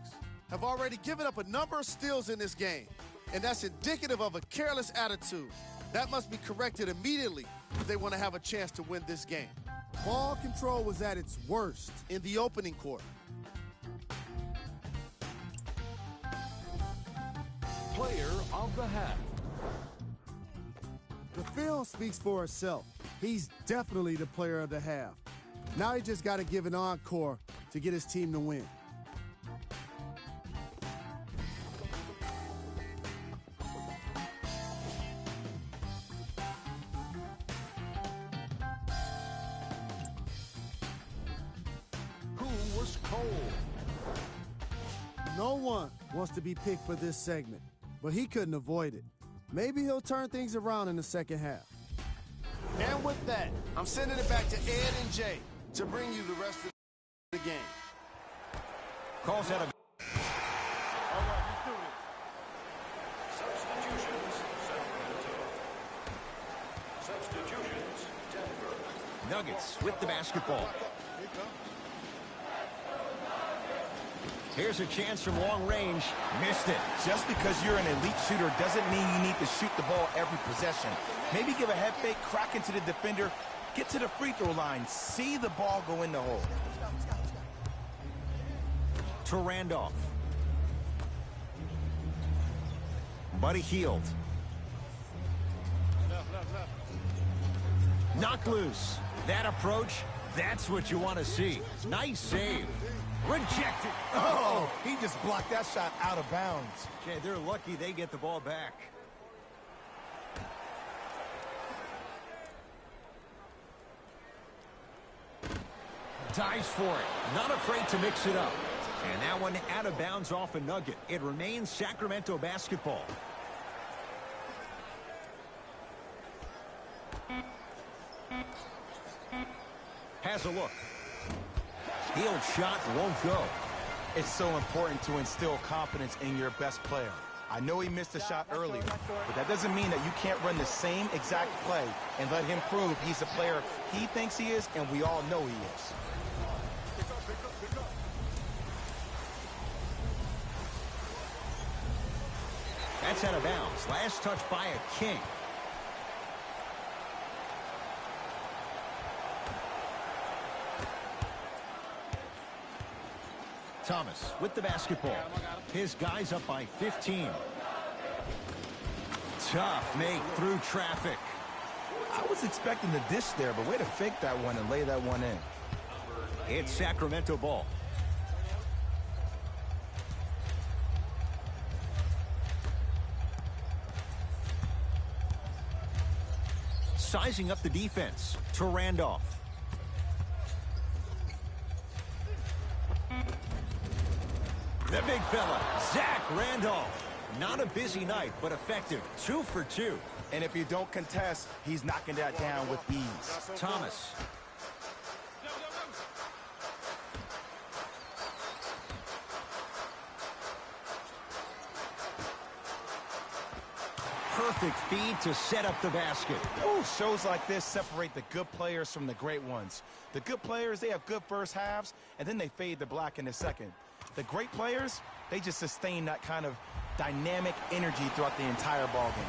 Speaker 2: have already given up a number of steals in this game, and that's indicative of a careless attitude. That must be corrected immediately if they want to have a chance to win this game. Ball control was at its worst in the opening quarter.
Speaker 16: Player of the half.
Speaker 17: The film speaks for itself. He's definitely the player of the half. Now he just got to give an encore to get his team to win.
Speaker 16: Who was cold?
Speaker 17: No one wants to be picked for this segment, but he couldn't avoid it. Maybe he'll turn things around in the second half.
Speaker 2: And with that, I'm sending it back to Ed and Jay to bring you the rest of the game.
Speaker 14: Calls out a... Substitutions, Denver. Nuggets with the basketball. Here's a chance from long range. Missed it.
Speaker 15: Just because you're an elite shooter doesn't mean you need to shoot the ball every possession. Maybe give a head fake, crack into the defender, get to the free throw line, see the ball go in the hole.
Speaker 14: To Randolph. Buddy Hield. Knocked loose. That approach, that's what you want to see. Nice save. Rejected.
Speaker 15: Oh, he just blocked that shot out of bounds.
Speaker 14: Okay, they're lucky they get the ball back. Dives for it. Not afraid to mix it up. And that one out of bounds off a nugget. It remains Sacramento basketball. Has a look. Hield shot won't go.
Speaker 15: It's so important to instill confidence in your best player. I know he missed a shot earlier, but that doesn't mean that you can't run the same exact play and let him prove he's the player he thinks he is, and we all know he is.
Speaker 14: That's out of bounds. Last touch by a King. Thomas with the basketball. His guys up by 15. Tough make through traffic.
Speaker 15: I was expecting the dish there, but way to fake that one and lay that one in.
Speaker 14: It's Sacramento ball. Sizing up the defense to Randolph. The big fella, Zach Randolph. Not a busy night, but effective. 2 for 2.
Speaker 15: And if you don't contest, he's knocking that down with ease.
Speaker 14: Thomas. Perfect feed to set up the basket.
Speaker 15: Ooh, shows like this separate the good players from the great ones. The good players, they have good first halves, and then they fade to black in the second. The great players, they just sustain that kind of dynamic energy throughout the entire ball game.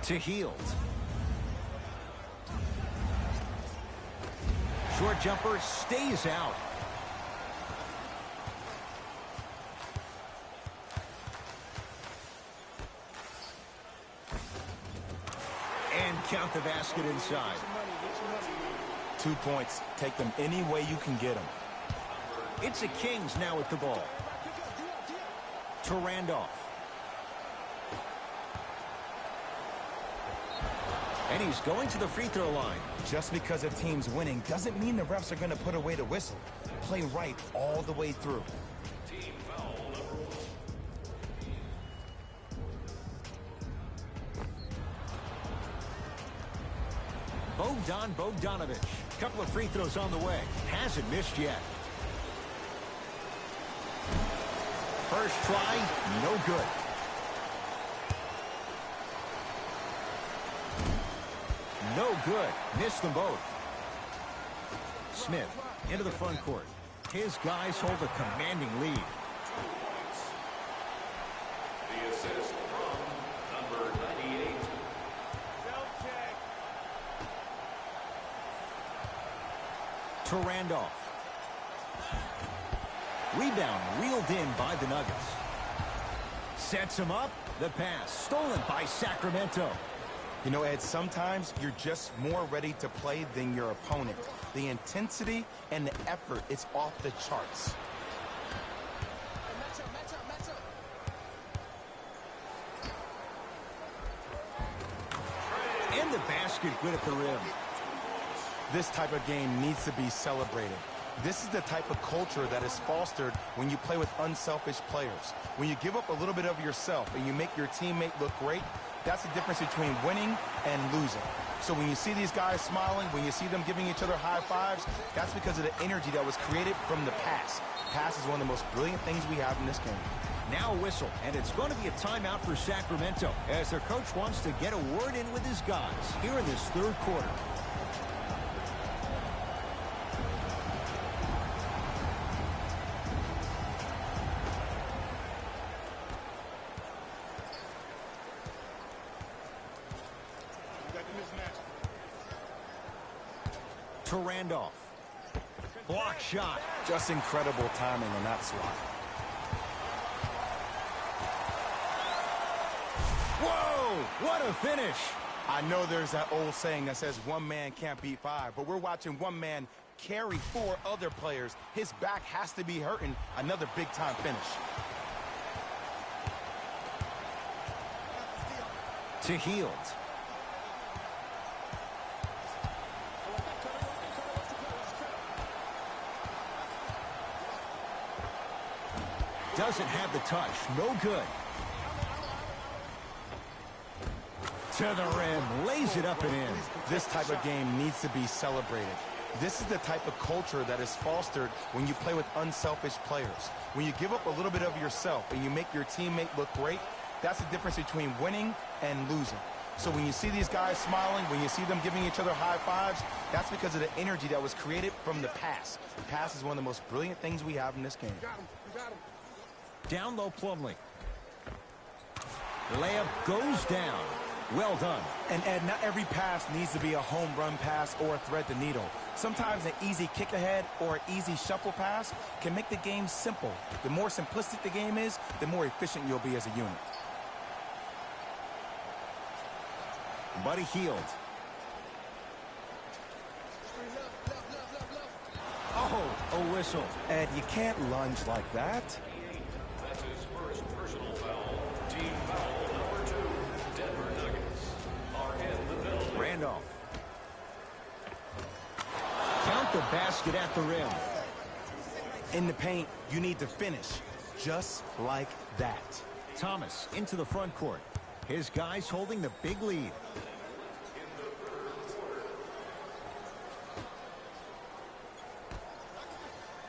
Speaker 14: To Hield. Short jumper stays out. And count the basket inside.
Speaker 15: 2 points. Take them any way you can get them.
Speaker 14: It's the Kings now with the ball. To Randolph. And he's going to the free throw line.
Speaker 15: Just because a team's winning doesn't mean the refs are going to put away the whistle. Play right all the way through.
Speaker 16: Team foul number
Speaker 14: 1. Bogdanovich. Couple of free throws on the way. Hasn't missed yet. First try, no good. No good. Missed them both. Smith into the front court. His guys hold a commanding lead.
Speaker 16: The assist from number 98.
Speaker 14: To Randolph. Rebound reeled in by the Nuggets. Sets him up. The pass stolen by Sacramento.
Speaker 15: You know, Ed, sometimes you're just more ready to play than your opponent. The intensity and the effort, it's off the charts.
Speaker 14: And the basket good at the rim.
Speaker 15: This type of game needs to be celebrated. This is the type of culture that is fostered when you play with unselfish players. When you give up a little bit of yourself and you make your teammate look great, that's the difference between winning and losing. So when you see these guys smiling, when you see them giving each other high fives, that's because of the energy that was created from the pass. Pass is one of the most brilliant things we have in this game.
Speaker 14: Now a whistle, and it's going to be a timeout for Sacramento as their coach wants to get a word in with his guys here in this third quarter. To Randolph. Block shot.
Speaker 15: Just incredible timing on that swat.
Speaker 14: Whoa, what a finish.
Speaker 15: I know there's that old saying that says one man can't beat five, but we're watching one man carry four other players. His back has to be hurting. Another big-time finish.
Speaker 14: To Hield. Doesn't have the touch. No good. To the rim. Lays it up and in.
Speaker 15: This type of game needs to be celebrated. This is the type of culture that is fostered when you play with unselfish players. When you give up a little bit of yourself and you make your teammate look great, that's the difference between winning and losing. So when you see these guys smiling, when you see them giving each other high fives, that's because of the energy that was created from the pass. The pass is one of the most brilliant things we have in this game.
Speaker 14: Down low, Plumlee. Layup goes down. Well done.
Speaker 15: And Ed, not every pass needs to be a home run pass or thread the needle. Sometimes an easy kick ahead or an easy shuffle pass can make the game simple. The more simplistic the game is, the more efficient you'll be as a unit.
Speaker 14: Buddy Hield. Oh, a whistle.
Speaker 15: Ed, you can't lunge like that.
Speaker 16: That's his first personal foul. Team foul number 2. Denver Nuggets are in the building.
Speaker 14: Randolph. Count the basket at the rim.
Speaker 15: In the paint, you need to finish just like that.
Speaker 14: Thomas into the front court. His guys holding the big lead.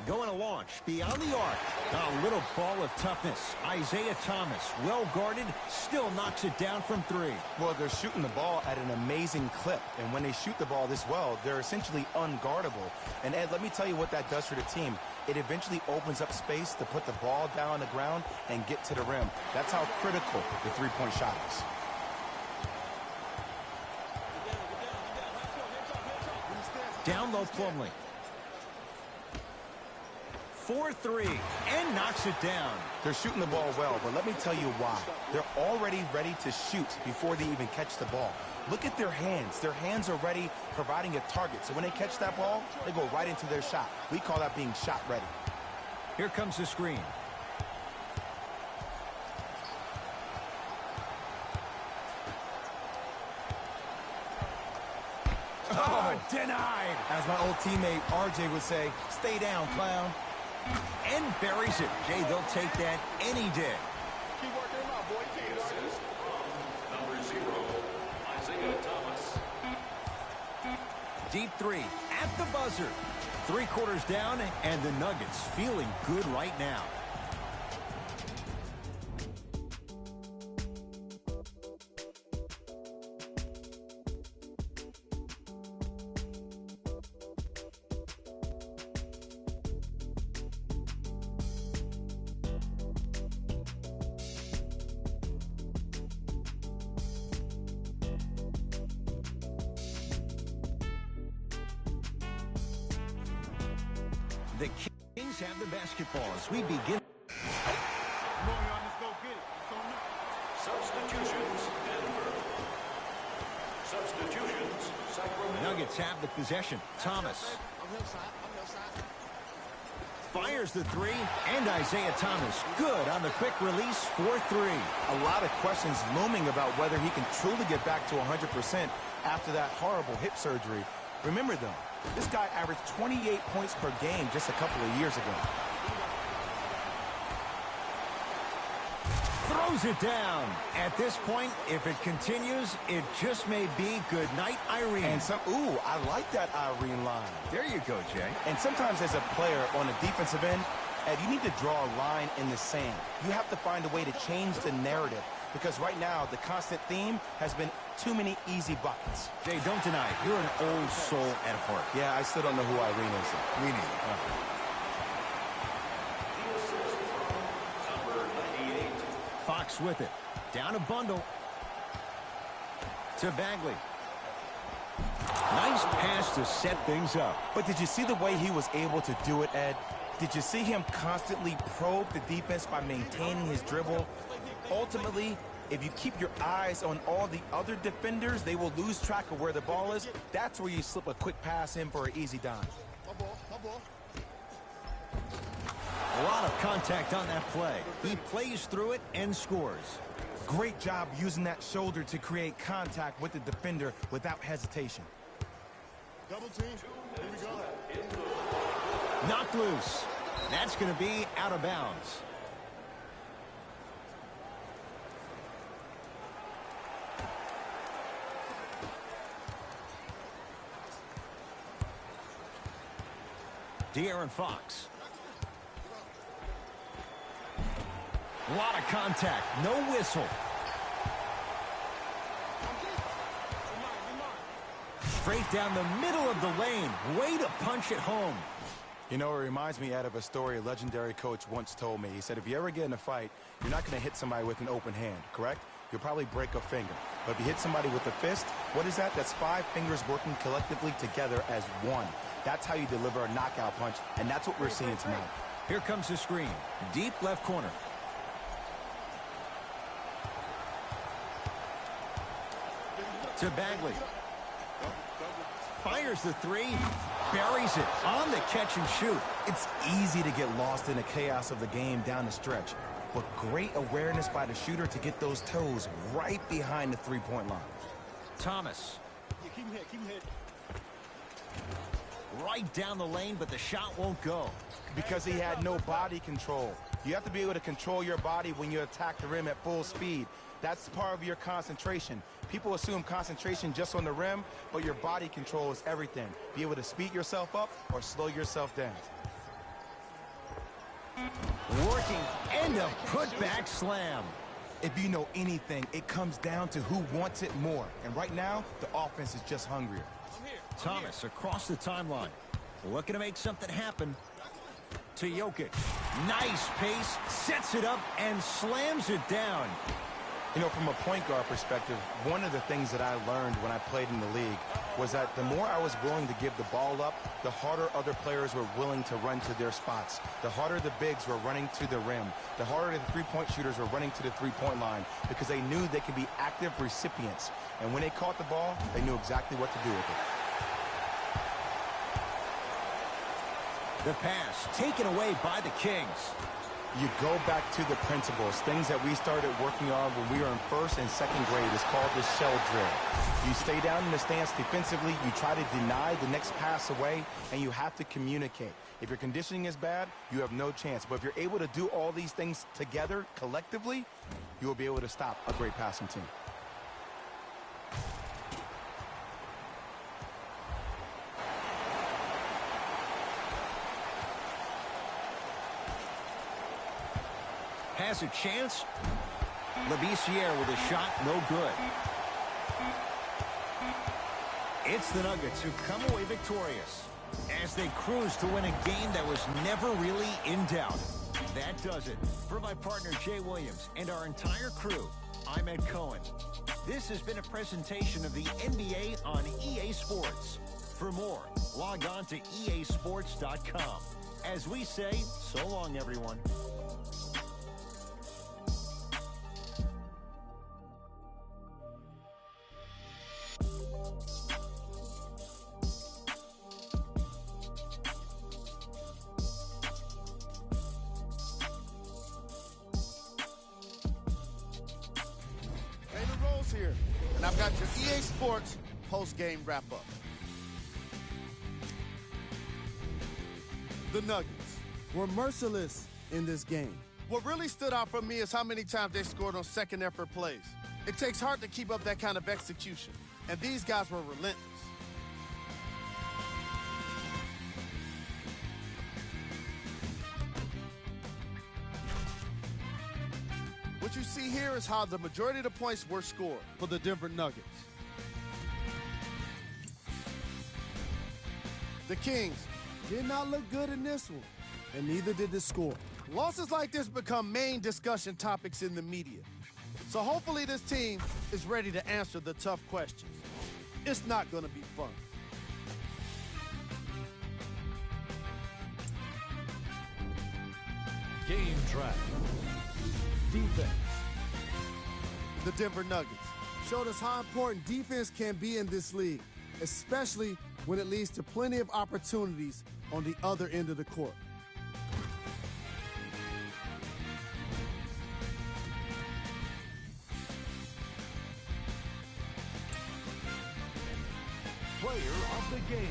Speaker 14: Going to launch beyond the arc. A little ball of toughness. Isaiah Thomas, well guarded, still knocks it down from three.
Speaker 15: Well, they're shooting the ball at an amazing clip. And when they shoot the ball this well, they're essentially unguardable. And Ed, let me tell you what that does for the team. It eventually opens up space to put the ball down on the ground and get to the rim. That's how critical the three-point shot is.
Speaker 14: Down low, Plumlee. 4-3, and knocks it down.
Speaker 15: They're shooting the ball well, but let me tell you why. They're already ready to shoot before they even catch the ball. Look at their hands. Their hands are ready, providing a target. So when they catch that ball, they go right into their shot. We call that being shot ready.
Speaker 14: Here comes the screen. Oh, denied.
Speaker 15: As my old teammate RJ would say, stay down, clown.
Speaker 14: And buries it. Jay, they'll take that any day.
Speaker 16: Keep working him out, boy. Assist from number 0, Isaiah Thomas.
Speaker 14: Deep three at the buzzer. 3 quarters down, and the Nuggets feeling good right now. The Kings have the basketball as we begin.
Speaker 16: Substitutions, Denver. Substitutions, Sacramento.
Speaker 14: Nuggets have the possession. Thomas fires the three, and Isaiah Thomas good on the quick release for three.
Speaker 15: A lot of questions looming about whether he can truly get back to 100% after that horrible hip surgery. Remember, though, this guy averaged 28 points per game just a couple of years ago.
Speaker 14: Throws it down. At this point, if it continues, it just may be good night, Irene.
Speaker 15: And ooh, I like that Irene line.
Speaker 14: There you go, Jay.
Speaker 15: And sometimes as a player on the defensive end, Ed, you need to draw a line in the sand. You have to find a way to change the narrative because right now the constant theme has been too many easy buckets.
Speaker 14: Jay, don't deny it. You're an old soul at heart.
Speaker 15: Yeah, I still don't know who Irene is.
Speaker 14: We need Fox with it. Down a bundle. To Bagley. Nice pass to set things up.
Speaker 15: But did you see the way he was able to do it, Ed? Did you see him constantly probe the defense by maintaining his dribble? Ultimately, if you keep your eyes on all the other defenders, they will lose track of where the ball is. That's where you slip a quick pass in for an easy dime.
Speaker 14: A lot of contact on that play. He plays through it and scores.
Speaker 15: Great job using that shoulder to create contact with the defender without hesitation.
Speaker 2: Double team. Here we go.
Speaker 14: Knocked loose. That's going to be out of bounds. De'Aaron Fox. A lot of contact. No whistle. Straight down the middle of the lane. Way to punch it home.
Speaker 15: You know, it reminds me out of a story a legendary coach once told me. He said, if you ever get in a fight, you're not going to hit somebody with an open hand, correct? You'll probably break a finger. But if you hit somebody with a fist, what is that? That's 5 fingers working collectively together as one. That's how you deliver a knockout punch, and that's what we're seeing tonight.
Speaker 14: Here comes the screen. Deep left corner. To Bagley. Fires the three. Buries it on the catch and shoot.
Speaker 15: It's easy to get lost in the chaos of the game down the stretch. But great awareness by the shooter to get those toes right behind the three-point line.
Speaker 14: Thomas.
Speaker 2: Keep him hit.
Speaker 14: Right down the lane, but the shot won't go.
Speaker 15: Because he had no body control. You have to be able to control your body when you attack the rim at full speed. That's part of your concentration. People assume concentration just on the rim, but your body control is everything. Be able to speed yourself up or slow yourself down.
Speaker 14: Working and a putback slam.
Speaker 15: If you know anything, it comes down to who wants it more. And right now, the offense is just hungrier.
Speaker 14: Thomas across the timeline. Looking to make something happen. To Jokic. Nice pace, sets it up, and slams it down.
Speaker 15: You know, from a point guard perspective, one of the things that I learned when I played in the league was that the more I was willing to give the ball up, the harder other players were willing to run to their spots. The harder the bigs were running to the rim. The harder the three-point shooters were running to the three-point line because they knew they could be active recipients. And when they caught the ball, they knew exactly what to do with it.
Speaker 14: The pass taken away by the Kings.
Speaker 15: You go back to the principles, things that we started working on when we were in first and second grade. It's called the shell drill. You stay down in the stance defensively, you try to deny the next pass away, and you have to communicate. If your conditioning is bad, you have no chance. But if you're able to do all these things together, collectively, you will be able to stop a great passing team.
Speaker 14: Has a chance. Labissiere with a shot, no good. It's the Nuggets who come away victorious as they cruise to win a game that was never really in doubt. That does it. For my partner Jay Williams and our entire crew, I'm Ed Cohen. This has been a presentation of the NBA on EA Sports. For more, log on to easports.com. As we say, so long, everyone.
Speaker 2: Taylor Rose here, and I've got your EA Sports post-game wrap-up. The Nuggets
Speaker 17: were merciless in this game.
Speaker 2: What really stood out for me is how many times they scored on second effort plays. It takes heart to keep up that kind of execution, and these guys were relentless. What you see here is how the majority of the points were scored for the Denver Nuggets. The Kings
Speaker 17: did not look good in this one, and neither did the score.
Speaker 2: Losses like this become main discussion topics in the media. So hopefully this team is ready to answer the tough questions. It's not going to be fun.
Speaker 14: Game track. Defense.
Speaker 2: The Denver Nuggets
Speaker 17: showed us how important defense can be in this league, especially when it leads to plenty of opportunities on the other end of the court.
Speaker 14: Player of the game.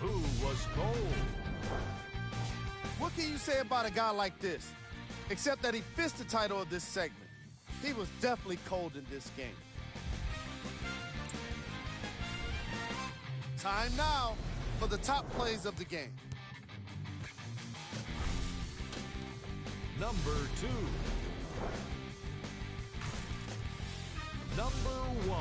Speaker 14: Who was cold?
Speaker 2: What can you say about a guy like this? Except that he fits the title of this segment. He was definitely cold in this game. Time now for the top plays of the game.
Speaker 14: Number 2. Number 1.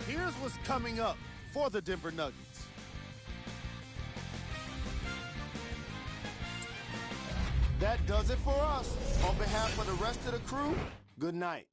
Speaker 2: Here's what's coming up for the Denver Nuggets. That does it for us. On behalf of the rest of the crew, good night.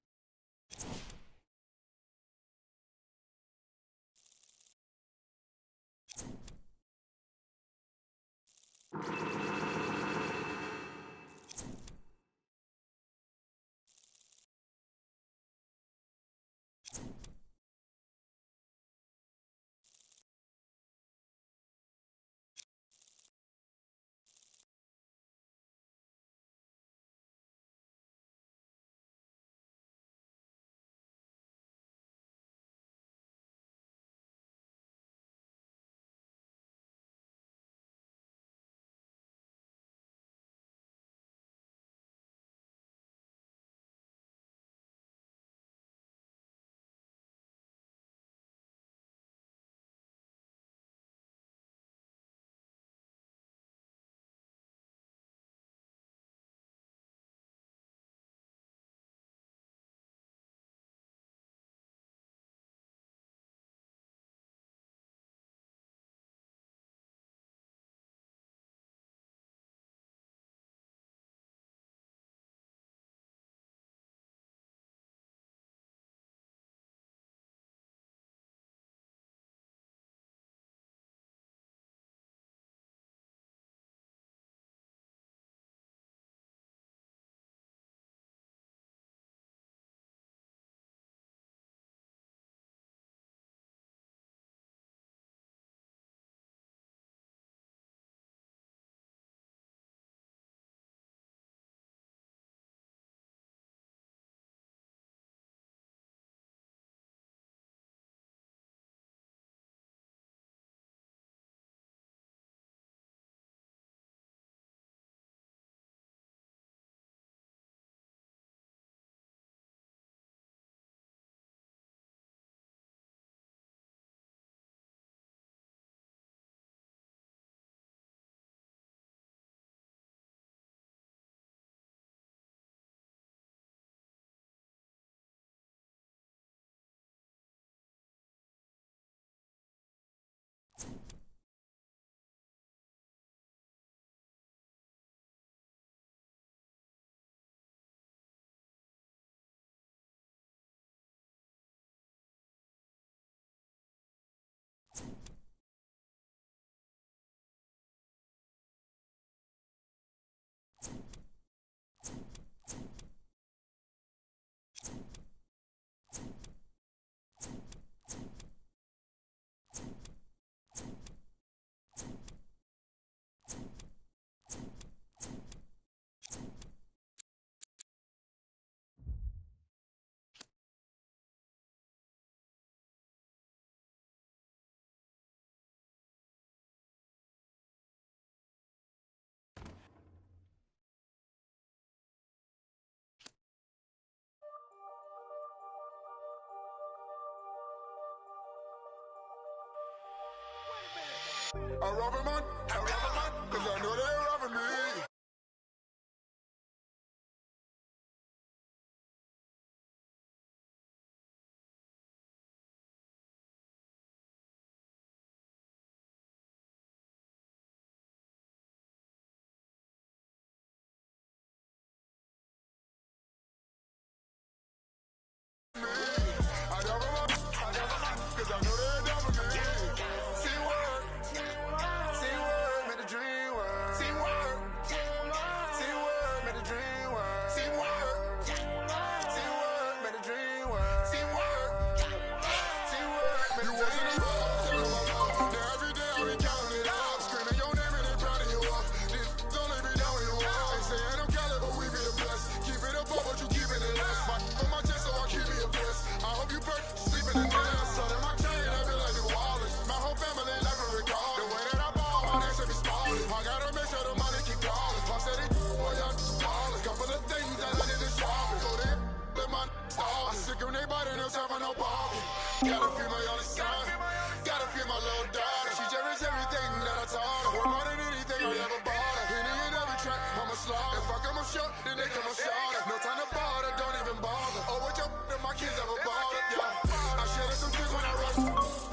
Speaker 7: I rob him on, cause I know they're robbing me. Gotta feel my only son, gotta feel my little daughter. She cherishes everything that I taught her. More than anything I ever bought her. Hitting in every track, I'm a slaughter. If I come up short, then they come up shorter. No time to bother, don't even bother. Oh, what your and my kids ever bought it, yeah. I shed some tears when I rush.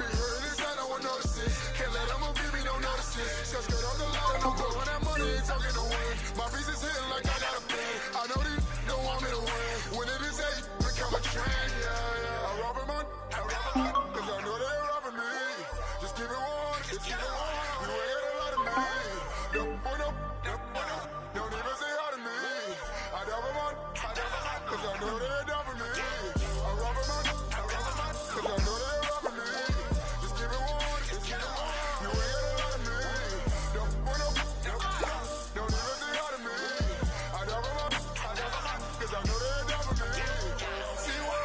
Speaker 7: Be hurting inside, no one notices. Can't let them give me no notices. Just get off the ladder, no good when that money ain't talking to win. My piece is hitting like I got a pin. I know these don't want me to win. When it is age, become a trend, yeah. I rob him on. Cause I know they're robbing me. Just keep it warm, just keep it warm. You ain't got a lot of me. Don't even say hi to me. I dab them on, cause I know they're down for me. I rob them on, cause I know they're robbing me. Just keep it warm, just keep it warm. You ain't got a lot of me. Don't even say hi to me. I dab them on, cause I know they're down for me. See what?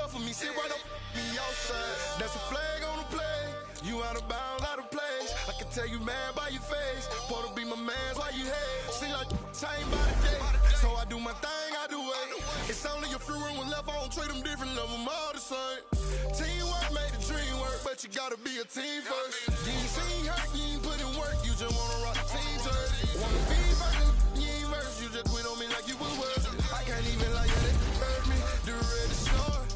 Speaker 7: For me, sit right up me outside. That's a flag on the play. You out of bounds, out of place. I can tell you mad by your face. Supposed to be my man, why you hate? See like same by the day. So I do my thing, I do it. It's only a few room left. I don't treat them different, love them all the same. Teamwork made the dream work, but you gotta be a team first. You ain't seen hurt, you ain't put in work. You just wanna rock the team jersey. Wanna be first, you ain't verse. You just quit on me like you was worth it. I can't even lie, yeah, they hurt me. The red is short.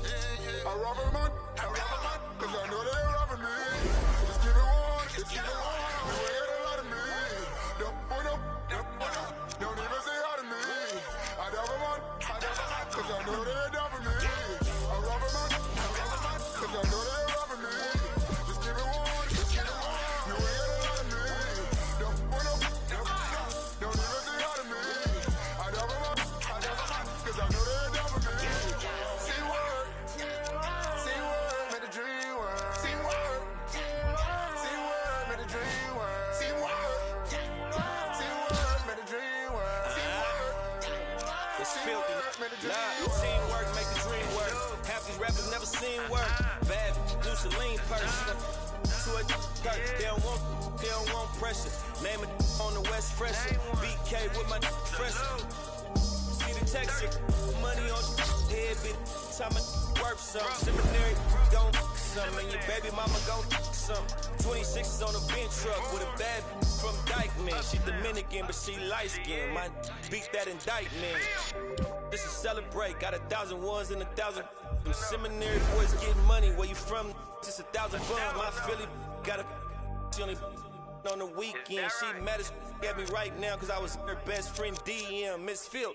Speaker 7: I rob them on, cause I know they're robbing me. Just keep it warm, just keep it warm. You ain't got a lot of me. Don't even say hi to me. I dab them on, cause I know they're down for me. I rob them on, cause I know they're robbing me. Just keep it warm, just keep it warm. You ain't got a lot of me. Don't even say hi to me. I dab them on, cause I know they're down for me. See what?
Speaker 3: Teamwork make the dream work. Half these rappers never seen work. Bad loose and lean person. To a dirt. They don't want pressure. Name it on the West Fresh. BK with my fresh. See the texture. Money on head, bit. Time I work some. Seminary don't some. And your baby mama gon' some. 26 on a bench truck with a bad from Dykeman. She Dominican, but she light skinned. Might beat that indictment. This is celebrate. Got 1,000 ones and 1,000. Them seminary boys getting money. Where you from? Just 1,000 bucks. My Philly got a. She only on the weekend. She mad as at me right now because I was her best friend DM, Miss Field.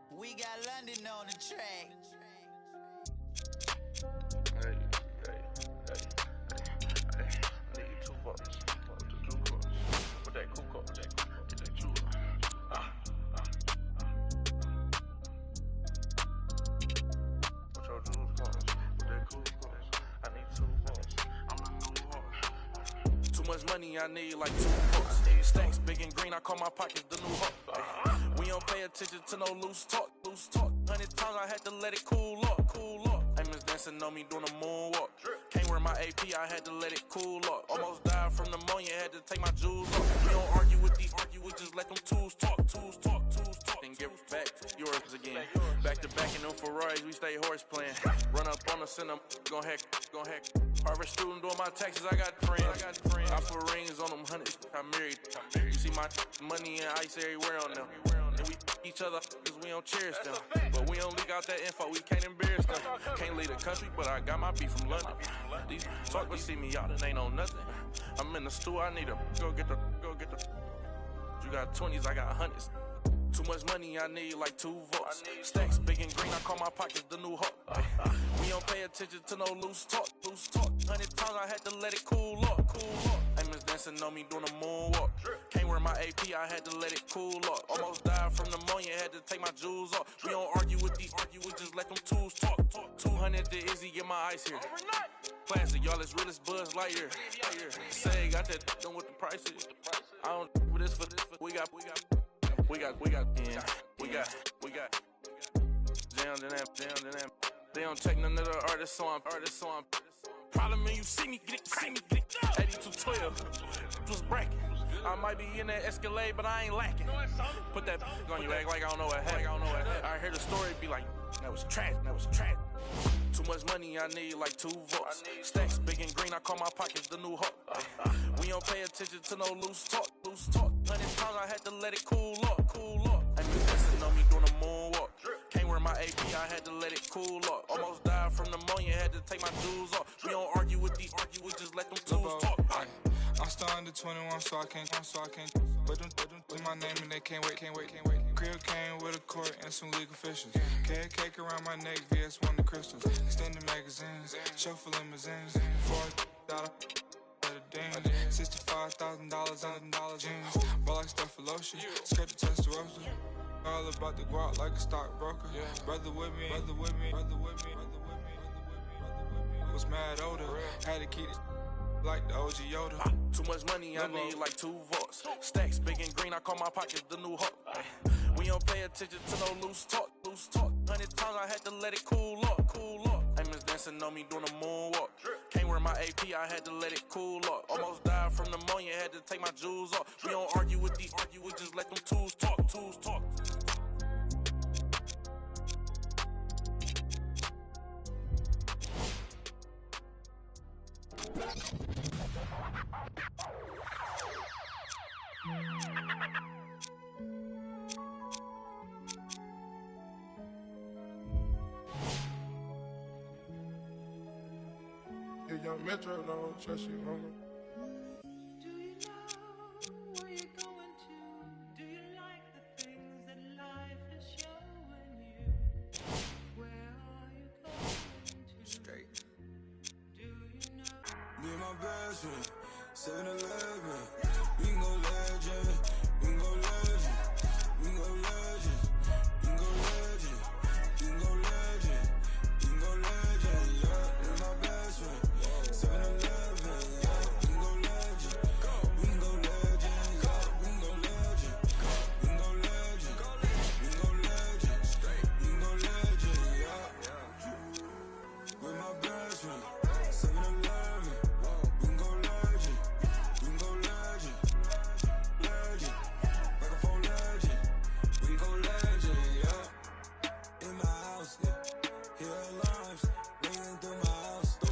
Speaker 1: We got London on the track.
Speaker 15: money, I need like 2 books. Stacks big and green, I call my pockets the new hook. We don't pay attention to no loose talk. 100 times I had to let it cool up. Amos dancing on me doing a moonwalk. Can't wear my AP, I had to let it cool up. Almost died from pneumonia, had to take my jewels off. We don't argue with these, we just let them tools talk. Then get back to yours again. Back to back in them Ferraris, we stay horse playing. Run up on the center, gon' heck. Harvard student doing my taxes, I got friends. I put rings on them hundreds, I married. You see my money and ice everywhere on them. And we each other cause we don't cherish them. But we don't leak out that info, we can't embarrass them. Can't leave the country, but I got my beef from London. These talk but see me out and ain't on nothing. I'm in the stew, I need to go get the. You got 20s, I got hundreds. Too much money, I need like 2 votes. Stacks big and green, I call my pockets the new hook. We don't pay attention to no loose talk. 100 times I had to let it cool up. Amos dancing on me doing a moonwalk. Can't wear my AP, I had to let it cool up. Almost died from pneumonia, had to take my jewels off. We don't argue with these, we just let them tools talk. 200 to Izzy, get my ice here. Classic, y'all as real as Buzz Lightyear. Say, got that done with the prices. I don't with this for this. We got. Down to them. They don't check none of the artists, so I'm. Problem when you see me get it. 8212, was bracket. I might be in that Escalade, but I ain't lacking. Put that on you, act like I don't know what happened. I hear the story, be like, that was trash. Too much money, I need like 2 votes. Stacks big and green, I call my pockets the new hook. We don't pay attention to no loose talk. 100 times I had to let it cool up. And you dancing on me doing a moonwalk. Can't wear my AP, I had to let it cool up. Almost died from pneumonia, had to take my jewels off. We don't argue with these, we just let them tools talk.
Speaker 18: I'm still under 21, so I can't. But them with my name and they can't wait. Crib came with a court and some legal officials. Carrot cake around my neck, VS1 the crystals. Extended magazines, chauffeur limousines. $4 $65,000 on jeans. Ball like stuff for lotion, skirt the Testarossa. All about the guap like a stockbroker. Brother with me. Was mad older, had to keep it like the OG Yoda.
Speaker 15: Too much money, I need like 2 votes. Stacks big and green, I call my pockets the new hook. We don't pay attention to no loose talk. 100 times I had to let it cool up. Amos dancing on me doing a moonwalk. Can't wear my AP, I had to let it cool up. Almost died from pneumonia, had to take my jewels off. We don't argue with these, we just let them tools talk.
Speaker 18: Young Metro don't trust you, hunger.
Speaker 1: Do you know where you're going to? Do you like the things that life is showing you? Where are you going to?
Speaker 7: Straight.
Speaker 1: Do you know?
Speaker 7: Me and my best friend, 7-Eleven. We can go legend. We can go legend. We can go legend. We can go legend. We can go legend. We can go legend. Yeah, me and my best friend. 7-Eleven, yeah, we can go legend. We can go legend, yeah, we can go legend. We can go legend. We can go legend. We can go legend, yeah. With my best friend, 7-Eleven, we can go legend. We can go legend. Legend, like a phone legend. We can go legend, yeah. In my house, yeah. Hear alarms ringing through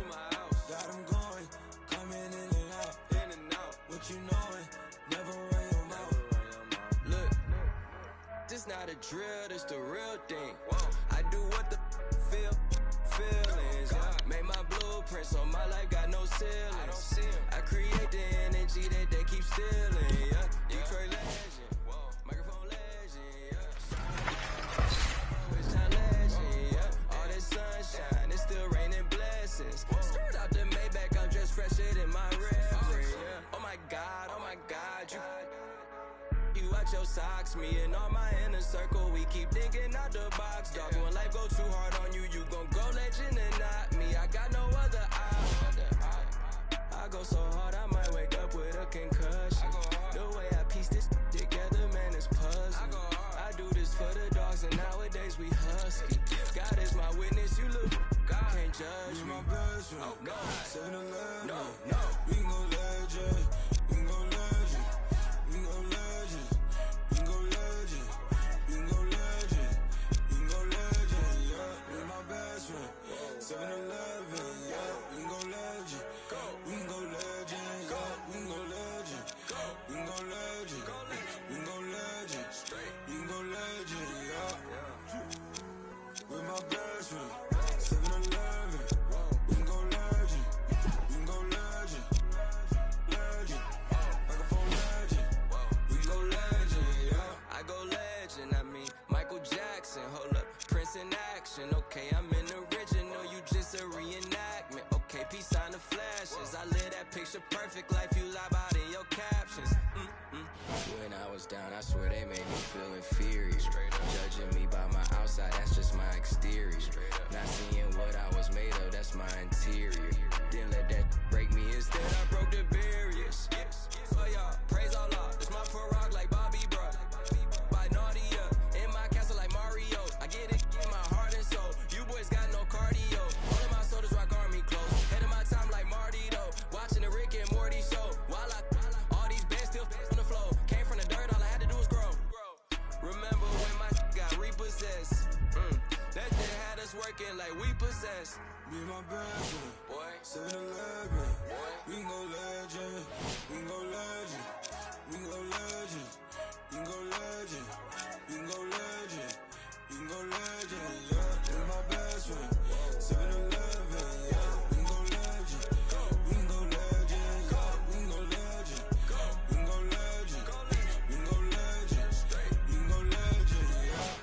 Speaker 7: my house. Got them going, coming in and out. What you knowin', never run your mouth.
Speaker 19: Look, this not a drill, this the real thing. I do what the feelings. Make my blueprints on my life, got no ceilings. I create the energy that they keep stealing. Yeah, Detroit legend, microphone legend. Yeah, it's time legend. Yeah, all this sunshine, it's still raining blessings. Straight out the Maybach, I'm just fresher than my reverie. Yeah. Oh my God, you out your socks, me and all my inner circle, we keep thinking out the box. Dog, when life go too hard on you, you gon' go legend and not me. I got no other eye. I go so hard, I might wake up up with a concussion. The way I piece this together, man, is puzzling. I do this for the dogs, and nowadays we husky. God is my witness, you look, can't judge me. Oh, God. No.
Speaker 20: We go legend. We go legend. We go legend. We go legend. We go legend. We go legend. Yeah, we my best friend. 7-Eleven. Yeah, we go legend. We go legend. Yeah, we go legend. We go legend. We go legend. We go legend. Yeah. With my best friend. 7-Eleven. We go legend. We go legend. Legend. Microphone legend. We go legend. Yeah.
Speaker 19: I go legend, I mean Michael Jackson. Hold up, Prince in action. Okay, I'm an original, you just a reenactment. Okay, peace sign the flashes. I live that picture perfect life you lie about in your captions. When I was down, I swear they made me feel inferior. Judging me by my outside, that's just my exterior. Not seeing what I was made of, that's my interior. Didn't let that break me, instead I broke the barriers. Oh y'all, praise Allah, it's my Farag like Bobby Bro. By Nadia, in my castle like Mario. I get it in my heart and soul. You boys got no cardio. All of my soldiers rock army clothes. Head of my time like Marty though. Watching the Rick and Morty show. While all these bands still on the floor. Came from the dirt, all I had to do was grow. Remember when my got repossessed? That shit had us working like we possessed.
Speaker 20: Be my best friend.
Speaker 19: Boy.
Speaker 20: 7-Eleven. We go legend. We go legend. We go legend. We go legend. We go legend. We go legend. Yeah, be my best friend. 7-Eleven. Yeah, we go legend. We go legend. Yeah, we go legend. We go legend. We go legend. We go legend. Yeah.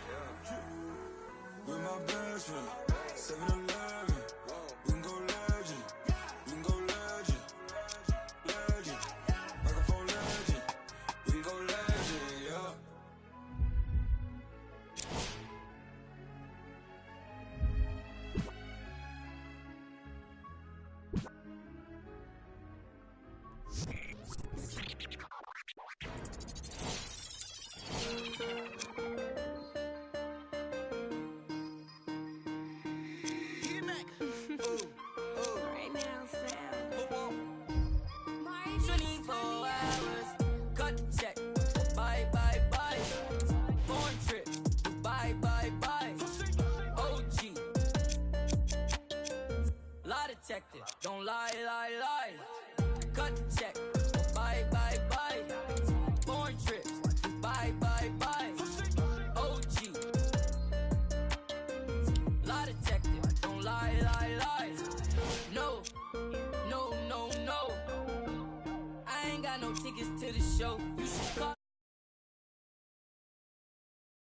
Speaker 20: With my best friend. 7-Eleven. We go legend. We go legend. Legend. Microphone legend. We go legend. Yeah.
Speaker 13: Right now, Sam.
Speaker 19: 24 hours, cut the check. Bye. Foreign trip, bye. OG. Lie detector, don't lie. Cut the check. Bye. Foreign trips, bye. OG. Lie detector, don't lie. No. I ain't got no tickets to the show. You should call